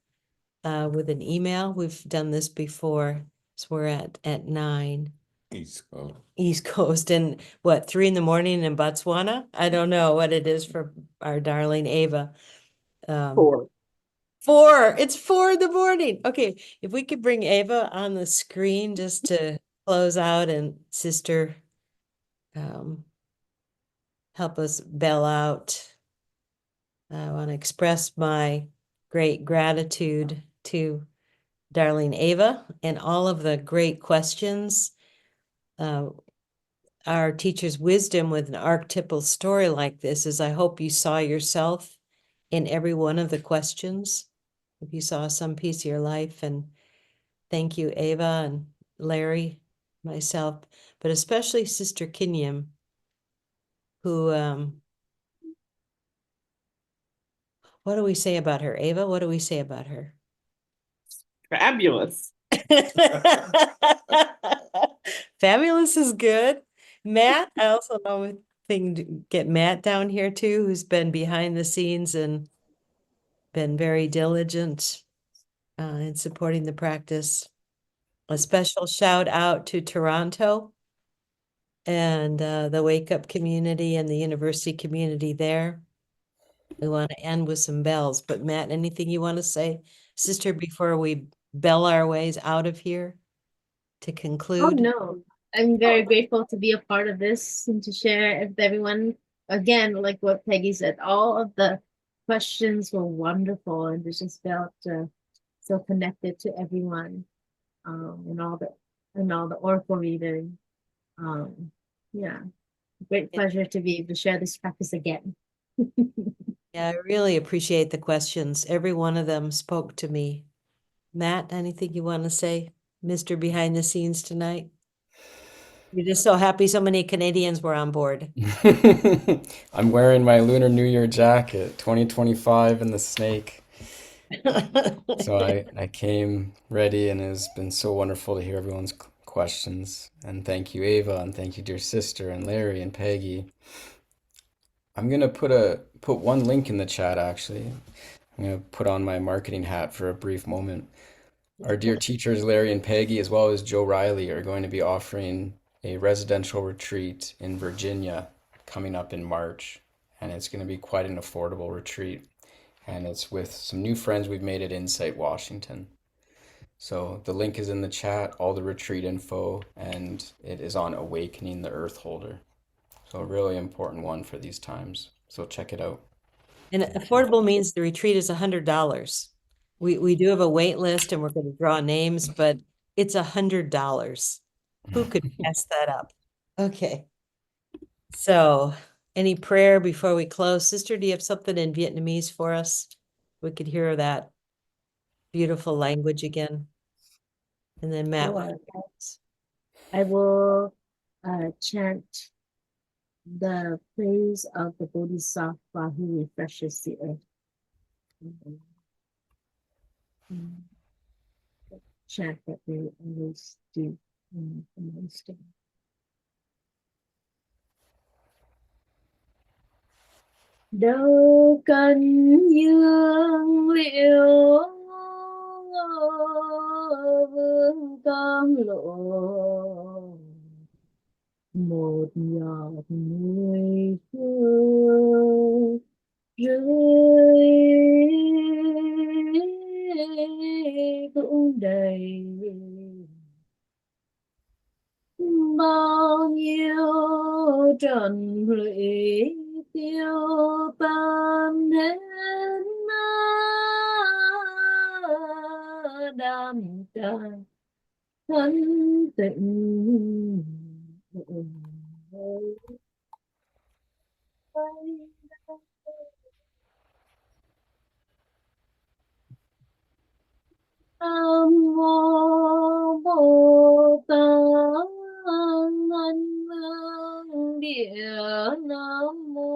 A: with an email. We've done this before. So we're at 9. East Coast, and what, 3 in the morning in Botswana? I don't know what it is for our darling Ava.
F: 4.
A: 4. It's 4 in the morning. Okay, if we could bring Ava on the screen just to close out, and sister help us bell out. I want to express my great gratitude to darling Ava and all of the great questions. Our teacher's wisdom with an archetypal story like this is, I hope you saw yourself in every one of the questions. If you saw some piece of your life, and thank you, Ava and Larry, myself, but especially Sister Kinh Nghiem, who, what do we say about her, Ava? What do we say about her?
F: Fabulous.
A: Fabulous is good. Matt, I also know a thing to get Matt down here too, who's been behind the scenes and been very diligent in supporting the practice. A special shout out to Toronto and the Wake Up community and the university community there. We want to end with some bells, but Matt, anything you want to say, sister, before we bell our ways out of here to conclude?
B: Oh, no. I'm very grateful to be a part of this and to share with everyone. Again, like what Peggy said, all of the questions were wonderful, and it just felt so connected to everyone, and all the oracle reading. Yeah, great pleasure to be able to share this practice again.
A: Yeah, I really appreciate the questions. Every one of them spoke to me. Matt, anything you want to say, Mr. Behind the Scenes tonight? You're just so happy so many Canadians were on board.
C: I'm wearing my Lunar New Year jacket, 2025 and the snake. So I came ready, and it's been so wonderful to hear everyone's questions. And thank you, Ava, and thank you, dear sister, and Larry, and Peggy. I'm gonna put one link in the chat, actually. I'm gonna put on my marketing hat for a brief moment. Our dear teachers, Larry and Peggy, as well as Joe Riley, are going to be offering a residential retreat in Virginia coming up in March. And it's going to be quite an affordable retreat. and it's with some new friends we've made at Insight Washington. So the link is in the chat, all the retreat info, and it is on Awakening the Earth Holder. So a really important one for these times. So check it out.
A: And affordable means the retreat is $100. We do have a wait list and we're going to draw names, but it's $100. Who could pass that up? Okay. So any prayer before we close? Sister, do you have something in Vietnamese for us? We could hear that beautiful language again. And then Matt.
B: Sure. I will chant the praise of the Bodhisattva who refreshes the earth. The chant that we always do in the monastery. Đâu cần dương liệu vương cam lộ một giọt mùi phương rơi cũng đầy bao nhiêu trần lụy tiêu tan hết đam tràn thanh tịnh Nam mô Bồ Tát Anh Vương Địa Nam mô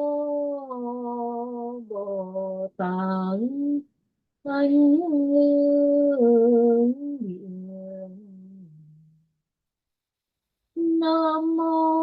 B: Bồ Tát Anh Vương Địa Nam mô